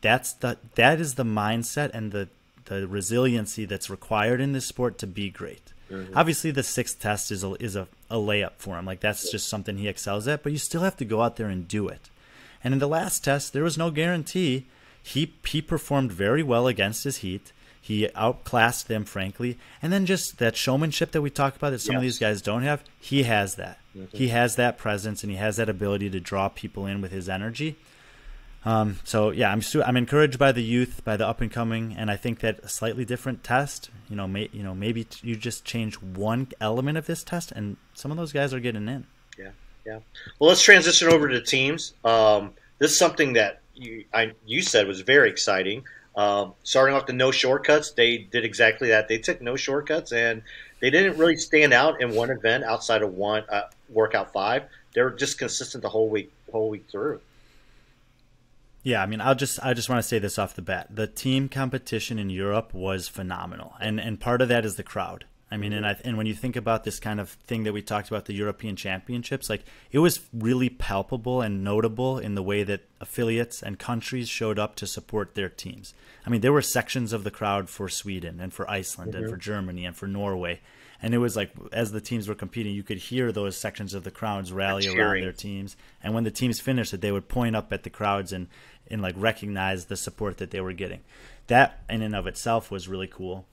that is the mindset and the resiliency that's required in this sport to be great. Obviously, the 6th test is a layup for him. Like, that's just something he excels at, but you still have to go out there and do it. And in the last test, there was no guarantee. He performed very well against his heat. He outclassed them, frankly. And then just that showmanship that we talk about that some of these guys don't have, he has that. He has that presence, and he has that ability to draw people in with his energy. So yeah, I'm encouraged by the youth, by the up and coming, and I think that a slightly different test, maybe you just change one element of this test, and some of those guys are getting in. Yeah. Well, let's transition over to teams. This is something that you said was very exciting. Starting off the no shortcuts, they did exactly that. They took no shortcuts, and they didn't really stand out in one event outside of one workout 5. They were just consistent the whole week through. Yeah, I mean, I just want to say this off the bat. The team competition in Europe was phenomenal, and part of that is the crowd. I mean, and when you think about this kind of thing that we talked about, the European Championships, like, it was really palpable and notable in the way that affiliates and countries showed up to support their teams. I mean, there were sections of the crowd for Sweden and for Iceland and for Germany and for Norway. And it was like, as the teams were competing, you could hear those sections of the crowds rally around their teams. And when the teams finished it, they would point up at the crowds and like recognize the support that they were getting. That in and of itself was really cool.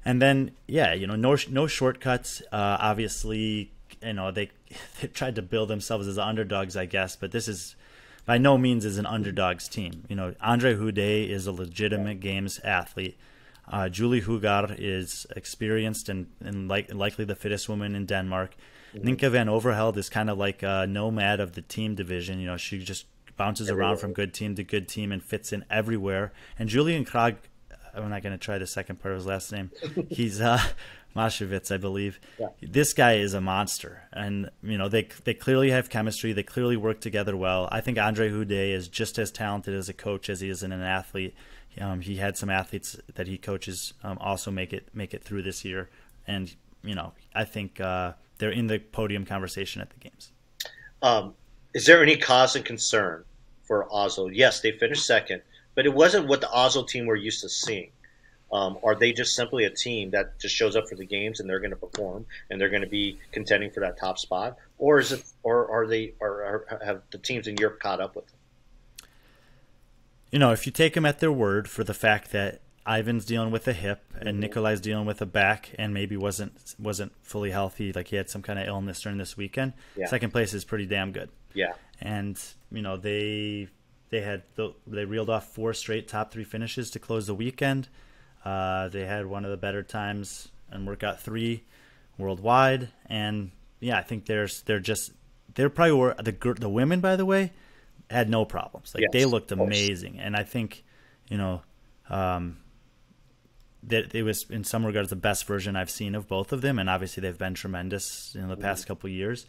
And then, yeah, no shortcuts. Obviously, they tried to build themselves as underdogs, I guess, but this is by no means is an underdogs team. Andre Houdet is a legitimate games athlete. Julie Hugar is experienced and likely the fittest woman in Denmark. Ninka van Overheld is kind of like a nomad of the team division. She just bounces around from good team to good team and fits in everywhere. And Julian Krag, I'm not going to try the second part of his last name. He's Mashevitz, I believe. Yeah. This guy is a monster. And, they clearly have chemistry. They clearly work together well. I think Andre Houdet is just as talented as a coach as he is an athlete. He had some athletes that he coaches also make it through this year. And, I think they're in the podium conversation at the games. Is there any cause and concern for Oslo? Yes, they finished second, but it wasn't what the Oslo team we're used to seeing. Are they just simply a team that just shows up for the games and they're going to perform and they're going to be contending for that top spot, or is it, or have the teams in Europe caught up with them? If you take them at their word for the fact that Ivan's dealing with a hip and Nikolai's dealing with a back and maybe wasn't fully healthy, like he had some kind of illness during this weekend, second place is pretty damn good. Yeah, and they reeled off 4 straight top 3 finishes to close the weekend. They had one of the better times in workout 3 worldwide, and I think they're probably were the women, by the way, had no problems. Like, they looked amazing, and I think that it was in some regards the best version I've seen of both of them, and obviously they've been tremendous in the past couple of years.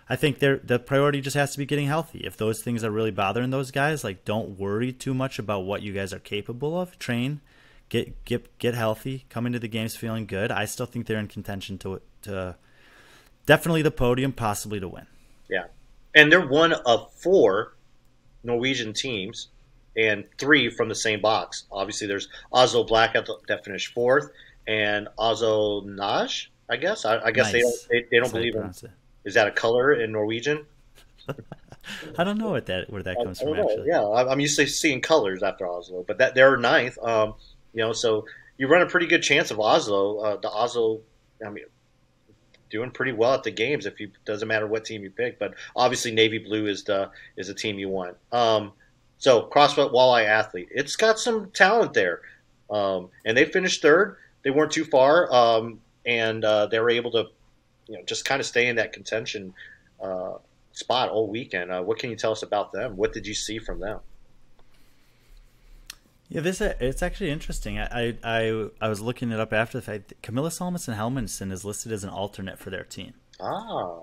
I think the priority just has to be getting healthy. If those things are really bothering those guys, like, don't worry too much about what you guys are capable of. Train, get healthy, come into the games feeling good. I still think they're in contention to definitely the podium, possibly to win. Yeah, and they're one of 4 Norwegian teams and 3 from the same box. Obviously, there's Oslo Black that finished 4th, and Oslo Naj, I guess. I guess nice. they don't believe in. Is that a color in Norwegian? I don't know where that comes from. Actually, yeah, I'm used to seeing colors after Oslo, but they're 9th. So you run a pretty good chance of Oslo. The Oslo, doing pretty well at the games. Doesn't matter what team you pick, but obviously Navy Blue is the team you want. So CrossFit Walleye athlete, it's got some talent there, and they finished 3rd. They weren't too far, and they were able to, just kind of stay in that contention spot all weekend. What can you tell us about them? What did you see from them? Yeah, it's actually interesting. I was looking it up after the fact. Camilla Solomon Helmundsen is listed as an alternate for their team. Ah.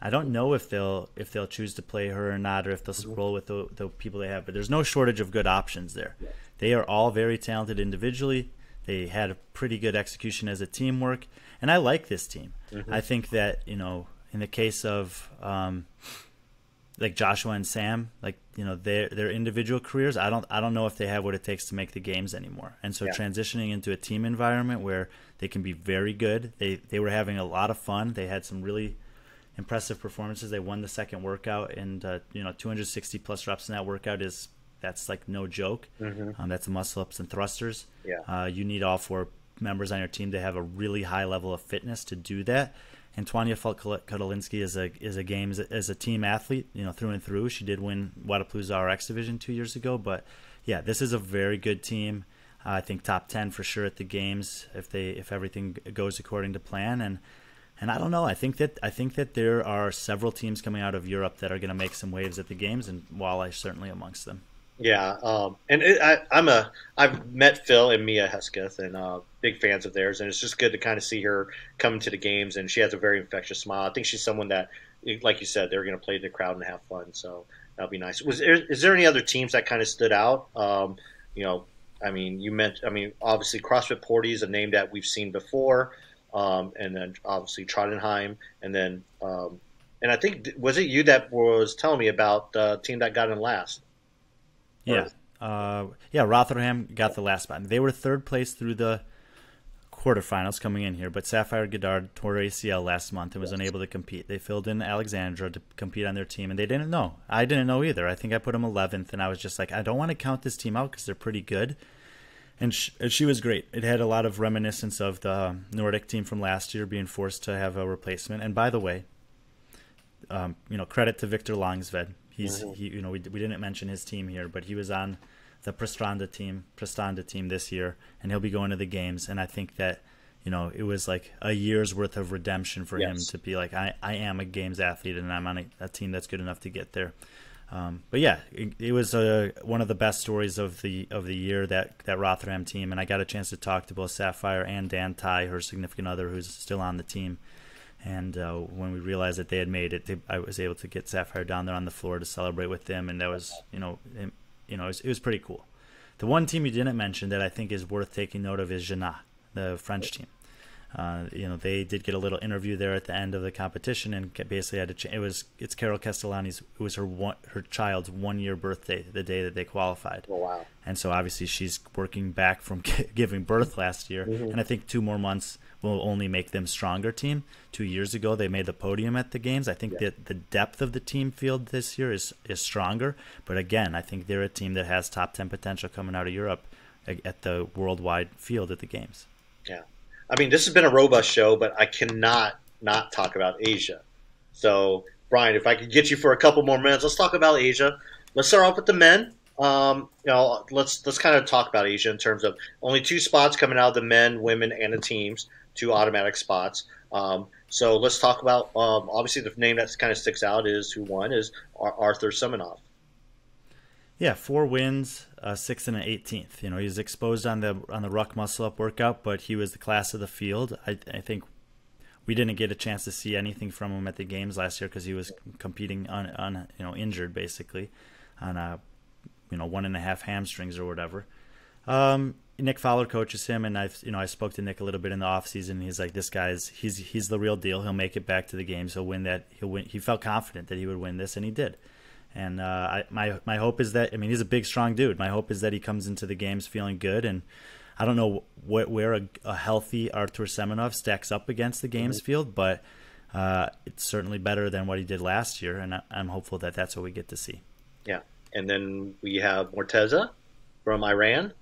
I don't know if they'll choose to play her or not, or if they'll roll with the people they have. But there's no shortage of good options there. They are all very talented individually. They had a pretty good execution as a teamwork, and I like this team. I think that in the case of like Joshua and Sam, like their individual careers, I don't know if they have what it takes to make the games anymore. And so transitioning into a team environment where they can be very good. They were having a lot of fun. They had some really impressive performances. They won the second workout, and 260 plus reps in that workout that's like no joke. That's muscle ups and thrusters. You need all four members on your team to have a really high level of fitness to do that. And Tanya Falk-Kotalinski is a team athlete, through and through. She did win Wadapalooza RX division 2 years ago, but yeah, this is a very good team. I think top 10 for sure at the games if everything goes according to plan. And I don't know. I think that there are several teams coming out of Europe that are going to make some waves at the games, and Walleye certainly amongst them. Yeah, and I've met Phil and Mia Hesketh, and big fans of theirs, and it's just good to kind of see her come to the games, and she has a very infectious smile. I think she's someone that, like you said, they're going to play to the crowd and have fun, so that'll be nice. Is there any other teams that kind of stood out? Obviously CrossFit Porty is a name that we've seen before, and then obviously Trondheim, and then and I think was it you that was telling me about the team that got in last? Yeah. Rotherham got the last spot. They were third place through the quarterfinals coming in here, but Sapphire Goddard tore ACL last month and was unable to compete. They filled in Alexandra to compete on their team, and they didn't know. I didn't know either. I think I put them 11th, and I was just like, I don't want to count this team out because they're pretty good. And she was great. It had a lot of reminiscence of the Nordic team from last year being forced to have a replacement. And by the way, credit to Victor Langsved. We didn't mention his team here, but he was on the Prestanda team this year, and he'll be going to the games. And I think that it was like a year's worth of redemption for him to be like, I am a games athlete, and I'm on a team that's good enough to get there. But yeah, it was one of the best stories of the year, that Rotherham team, and I got a chance to talk to both Sapphire and Dan Ty, her significant other, who's still on the team. And when we realized that they had made it, I was able to get Sapphire down there on the floor to celebrate with them, and that was, it was pretty cool. The one team you didn't mention that I think is worth taking note of is Jana, the French team. They did get a little interview there at the end of the competition, and basically had to. It's Carol Castellani's. It was her child's 1 year birthday, the day that they qualified. Oh wow! And so obviously she's working back from giving birth last year, and I think 2 more months will only make them stronger team. 2 years ago they made the podium at the games. I think that the depth of the team field this year is stronger, but again, I think they're a team that has top 10 potential coming out of Europe at the worldwide field at the games. Yeah. I mean, this has been a robust show, but I cannot not talk about Asia. So, Brian, if I could get you for a couple more minutes, let's talk about Asia. Let's start off with the men. Let's kind of talk about Asia in terms of only 2 spots coming out of the men, women, and the teams, 2 automatic spots. So let's talk about obviously the name that kind of sticks out is who won is Arthur Semenov. Yeah, 4 wins, 6th and an 18th. He was exposed on the ruck muscle up workout, but he was the class of the field. I think we didn't get a chance to see anything from him at the games last year because he was competing on injured basically on 1.5 hamstrings or whatever. Nick Fowler coaches him, and I spoke to Nick a little bit in the off season. He's like, this guy's he's the real deal. He'll make it back to the games. He'll win that. He'll win. He felt confident that he would win this, and he did. And my hope is that, he's a big, strong dude. My hope is that he comes into the games feeling good. And I don't know where a healthy Arthur Semenov stacks up against the games field, but it's certainly better than what he did last year. And I'm hopeful that that's what we get to see. Yeah. And then we have Morteza from Iran.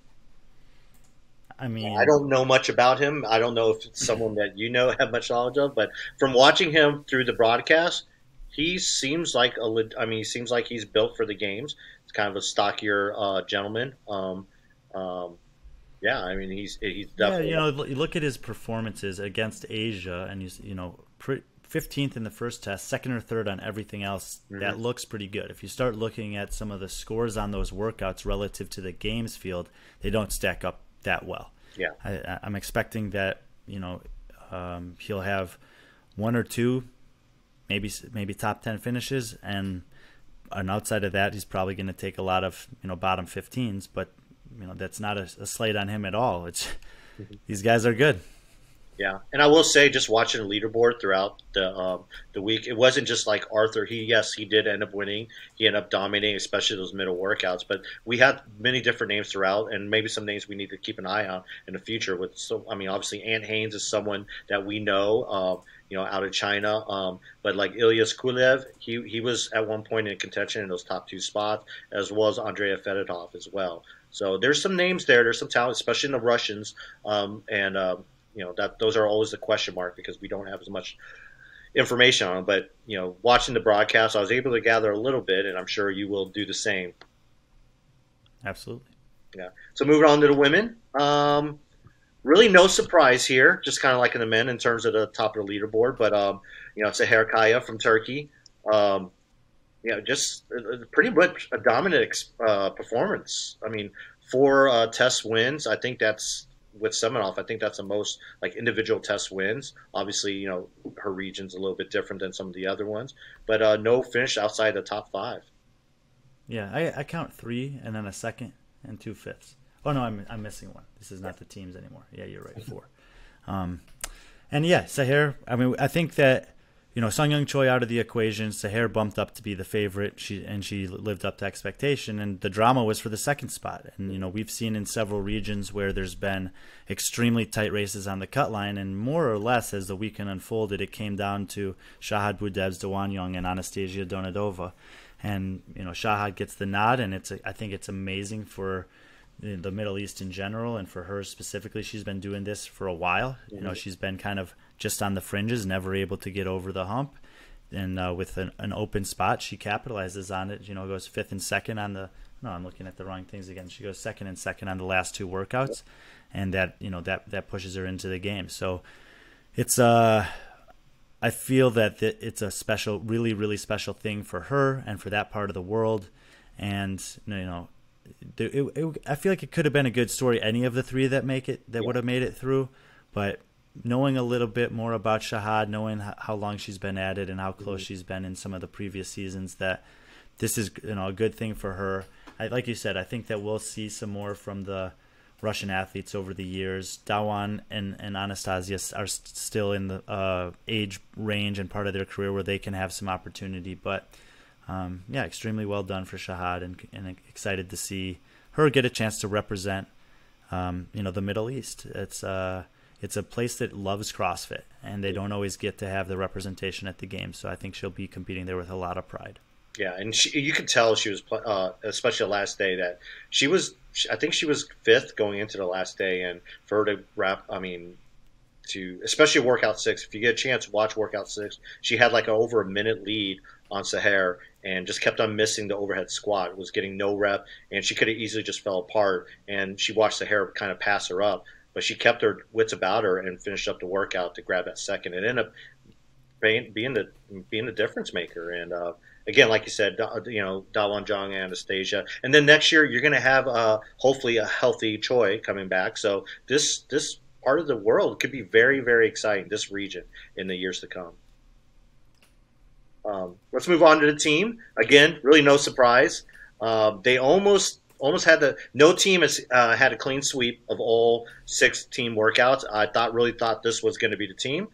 I don't know much about him. I don't know if it's someone that have much knowledge of, but from watching him through the broadcast, he seems like he's built for the games. It's kind of a stockier gentleman. He's definitely. You look at his performances against Asia, and 15th in the first test, second or third on everything else. That looks pretty good. If you start looking at some of the scores on those workouts relative to the games field, they don't stack up that well. Yeah, I'm expecting that, he'll have one or two, maybe top 10 finishes, and outside of that, he's probably going to take a lot of bottom 15s. But that's not a slate on him at all. It's these guys are good. Yeah, and I will say, just watching the leaderboard throughout the week, it wasn't just like Arthur. He did end up winning. He ended up dominating, especially those middle workouts. But we had many different names throughout, and maybe some names we need to keep an eye on in the future. Obviously, Ant Haynes is someone that we know, out of China. But like Ilyas Kulev, he was at one point in contention in those top two spots, as well as Andrea Fedotov as well. So there's some names there. There's some talent, especially in the Russians, that those are always a question mark because we don't have as much information on them. But watching the broadcast, I was able to gather a little bit, and I'm sure you will do the same. Absolutely. Yeah. So moving on to the women, really no surprise here, just kind of like in the men in terms of the top of the leaderboard. But Seher Kaya from Turkey, just pretty much a dominant performance. I mean, 4 test wins. I think that's. With Semenov, I think that's the most like individual test wins. Obviously, her region's a little bit different than some of the other ones, but no finish outside the top 5. Yeah, I count 3 and then a second and 2 fifths. Oh no, I'm missing one. This is not the teams anymore. Yeah, you're right, 4. And yeah, Seher. I mean, I think that Sung Young Choi out of the equation, Seher bumped up to be the favorite. She lived up to expectation, and the drama was for the second spot. And we've seen in several regions where there's been extremely tight races on the cut line, and more or less as the weekend unfolded, it came down to Shahad Budeb's Dewan Young and Anastasia Donadova. And Shahad gets the nod, and I think it's amazing for the Middle East in general, and for her specifically. She's been doing this for a while. She's been kind of just on the fringes, never able to get over the hump. And with an open spot, she capitalizes on it. Goes 5th and 2nd on the. No, I'm looking at the wrong things again. She goes 2nd and 2nd on the last 2 workouts, and that pushes her into the game. So it's I feel that it's a special, really, really special thing for her and for that part of the world. And I feel like it could have been a good story, any of the 3 that would have made it through, but knowing a little bit more about Shahad, knowing how long she's been at it and how close she's been in some of the previous seasons, that this is a good thing for her. Like you said, I think that we'll see some more from the Russian athletes over the years. Dawan and Anastasia are still in the age range and part of their career where they can have some opportunity. But extremely well done for Shahad, and excited to see her get a chance to represent the Middle East. It's a place that loves CrossFit, and they don't always get to have the representation at the games. So I think she'll be competing there with a lot of pride. Yeah, and you could tell she was, especially the last day, that she was. I think she was 5th going into the last day, and for her to wrap, especially workout 6. If you get a chance, watch workout 6. She had like over a minute lead on Seher, and just kept on missing the overhead squat. Was getting no rep, and she could have easily just fell apart. And she watched Seher kind of pass her up. But she kept her wits about her and finished up the workout to grab that second. It ended up being the difference maker. And again, like you said, Dawan Jong, Anastasia, and then next year you're going to have hopefully a healthy Choi coming back. So this part of the world could be very, very exciting. This region in the years to come. Let's move on to the team. Again, really no surprise. They almost had no team has had a clean sweep of all 6 team workouts. I really thought this was going to be the team.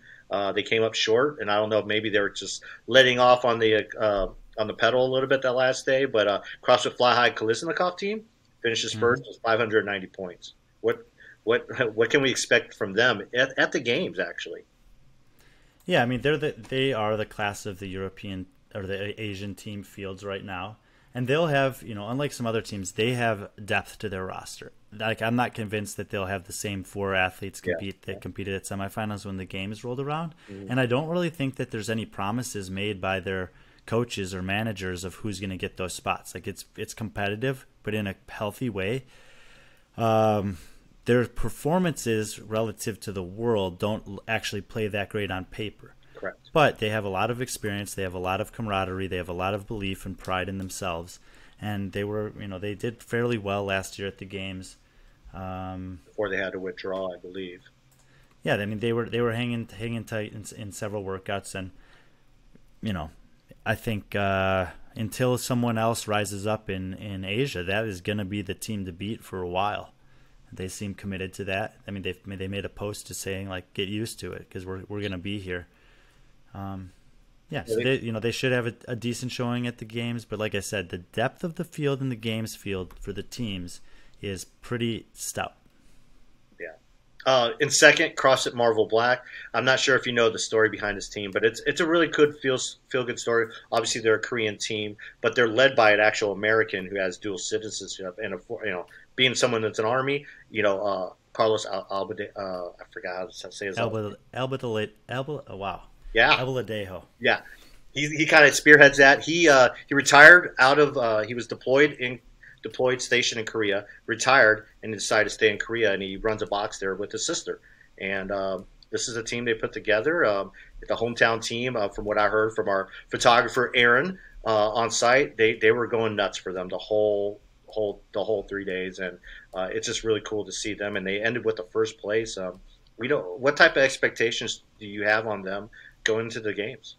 They came up short, and I don't know if maybe they were just letting off on the pedal a little bit that last day. But CrossFit Fly High Kolesnikov team finishes first with 590 points. What can we expect from them at the games? Actually, yeah, I mean they are the class of the European or the Asian team fields right now. And they'll have, unlike some other teams, they have depth to their roster. Like, I'm not convinced that they'll have the same 4 athletes that competed at semifinals when the games rolled around. Mm-hmm. And I don't really think that there's any promises made by their coaches or managers of who's going to get those spots. Like, it's competitive, but in a healthy way. Their performances relative to the world don't actually play that great on paper. Correct. But they have a lot of experience. They have a lot of camaraderie. They have a lot of belief and pride in themselves. And they did fairly well last year at the games. Before they had to withdraw, I believe. Yeah, I mean they were hanging tight in several workouts, and I think until someone else rises up in Asia, that is going to be the team to beat for a while. They seem committed to that. I mean, they made a post to saying like, get used to it because we're going to be here. So they should have a decent showing at the games, but like I said, the depth of the field and the games field for the teams is pretty stout. Yeah. In second, CrossFit Marvel Black. I'm not sure if you know the story behind this team, but it's a really good feel good story. Obviously, they're a Korean team, but they're led by an actual American who has dual citizenship and being someone that's an army. Carlos Albade. I forgot how to say his name. Wow. Yeah. Albaladejo. Yeah. He kind of spearheads that. He retired out of he was deployed station in Korea, retired, and decided to stay in Korea, and he runs a box there with his sister. And this is a team they put together. The hometown team, from what I heard from our photographer Aaron on site, they were going nuts for them the whole 3 days, and it's just really cool to see them. And they ended with the first place. What type of expectations do you have on them going into the games?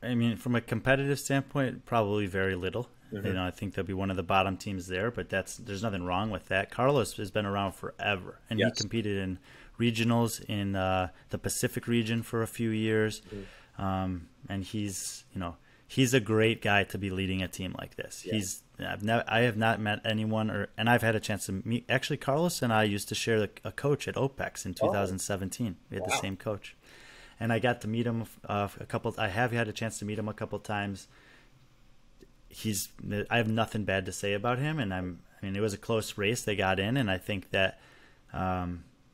I mean, from a competitive standpoint, probably very little. Mm-hmm. I think they'll be one of the bottom teams there, but there's nothing wrong with that. Carlos has been around forever, and yes. He competed in regionals in the Pacific region for a few years, and he's a great guy to be leading a team like this. Yeah. I have not met anyone, and I've had a chance to meet. Actually, Carlos and I used to share a coach at OPEX in 2017. We had the same coach, and I got to meet him I have had a chance to meet him a couple times. I have nothing bad to say about him, and it was a close race. They got in, and I think that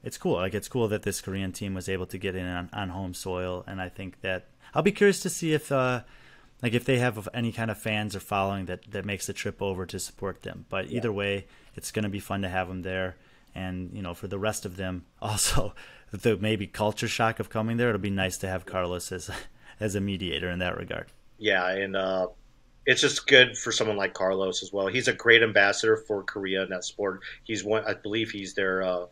it's cool. Like, it's cool that this Korean team was able to get in on home soil, and I think that I'll be curious to see if they have any kind of fans or following that makes the trip over to support them. But either way, it's going to be fun to have them there, and for the rest of them, also the maybe culture shock of coming there. It'll be nice to have Carlos as a mediator in that regard. Yeah, and it's just good for someone like Carlos as well. He's a great ambassador for Korea in that sport. I believe he's their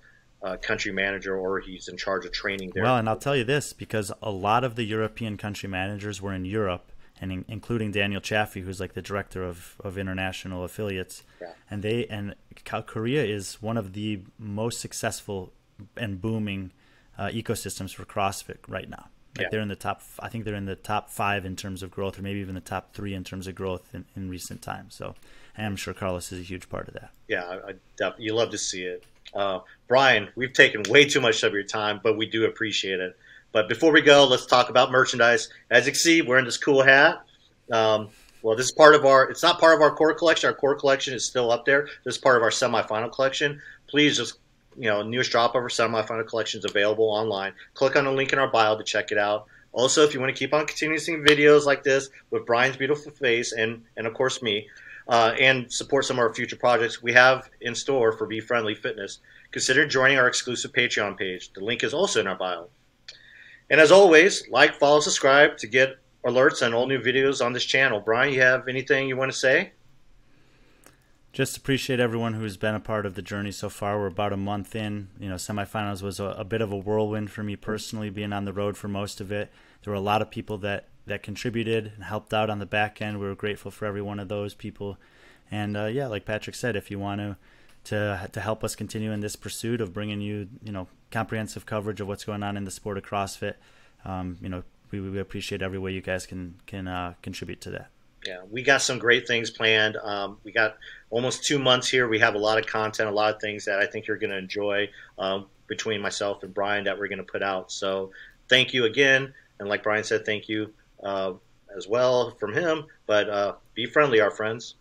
country manager, or he's in charge of training there. Well, and I'll tell you this, because a lot of the European country managers were in Europe, and including Daniel Chaffee, who's like the director of international affiliates. Yeah. And Korea is one of the most successful and booming ecosystems for CrossFit right now. They're in the top. I think they're in the top 5 in terms of growth, or maybe even the top 3 in terms of growth in recent times. So, I'm sure Carlos is a huge part of that. Yeah, you love to see it. Brian, we've taken way too much of your time, but we do appreciate it. But before we go, let's talk about merchandise. As you can see, we're in this cool hat. This is it's not part of our core collection. Our core collection is still up there. This is part of our semifinal collection. Please just, newest drop of our semifinal collection is available online. Click on the link in our bio to check it out. Also, if you want to keep on continuing seeing videos like this with Brian's beautiful face and of course me, and support some of our future projects we have in store for B.Friendly Fitness, consider joining our exclusive Patreon page. The link is also in our bio. And as always, like, follow, subscribe to get alerts on all new videos on this channel. Brian, you have anything you want to say? Just appreciate everyone who's been a part of the journey so far. We're about a month in. Semifinals was a bit of a whirlwind for me personally, being on the road for most of it. There were a lot of people that contributed and helped out on the back end. We were grateful for every one of those people. And like Patrick said, if you want to help us continue in this pursuit of bringing you, comprehensive coverage of what's going on in the sport of CrossFit, we appreciate every way you guys can contribute to that. Yeah, we got some great things planned. We got almost 2 months here. We have a lot of content, a lot of things that I think you're going to enjoy between myself and Brian that we're going to put out. So thank you again. And like Brian said, thank you as well from him. But be friendly, our friends.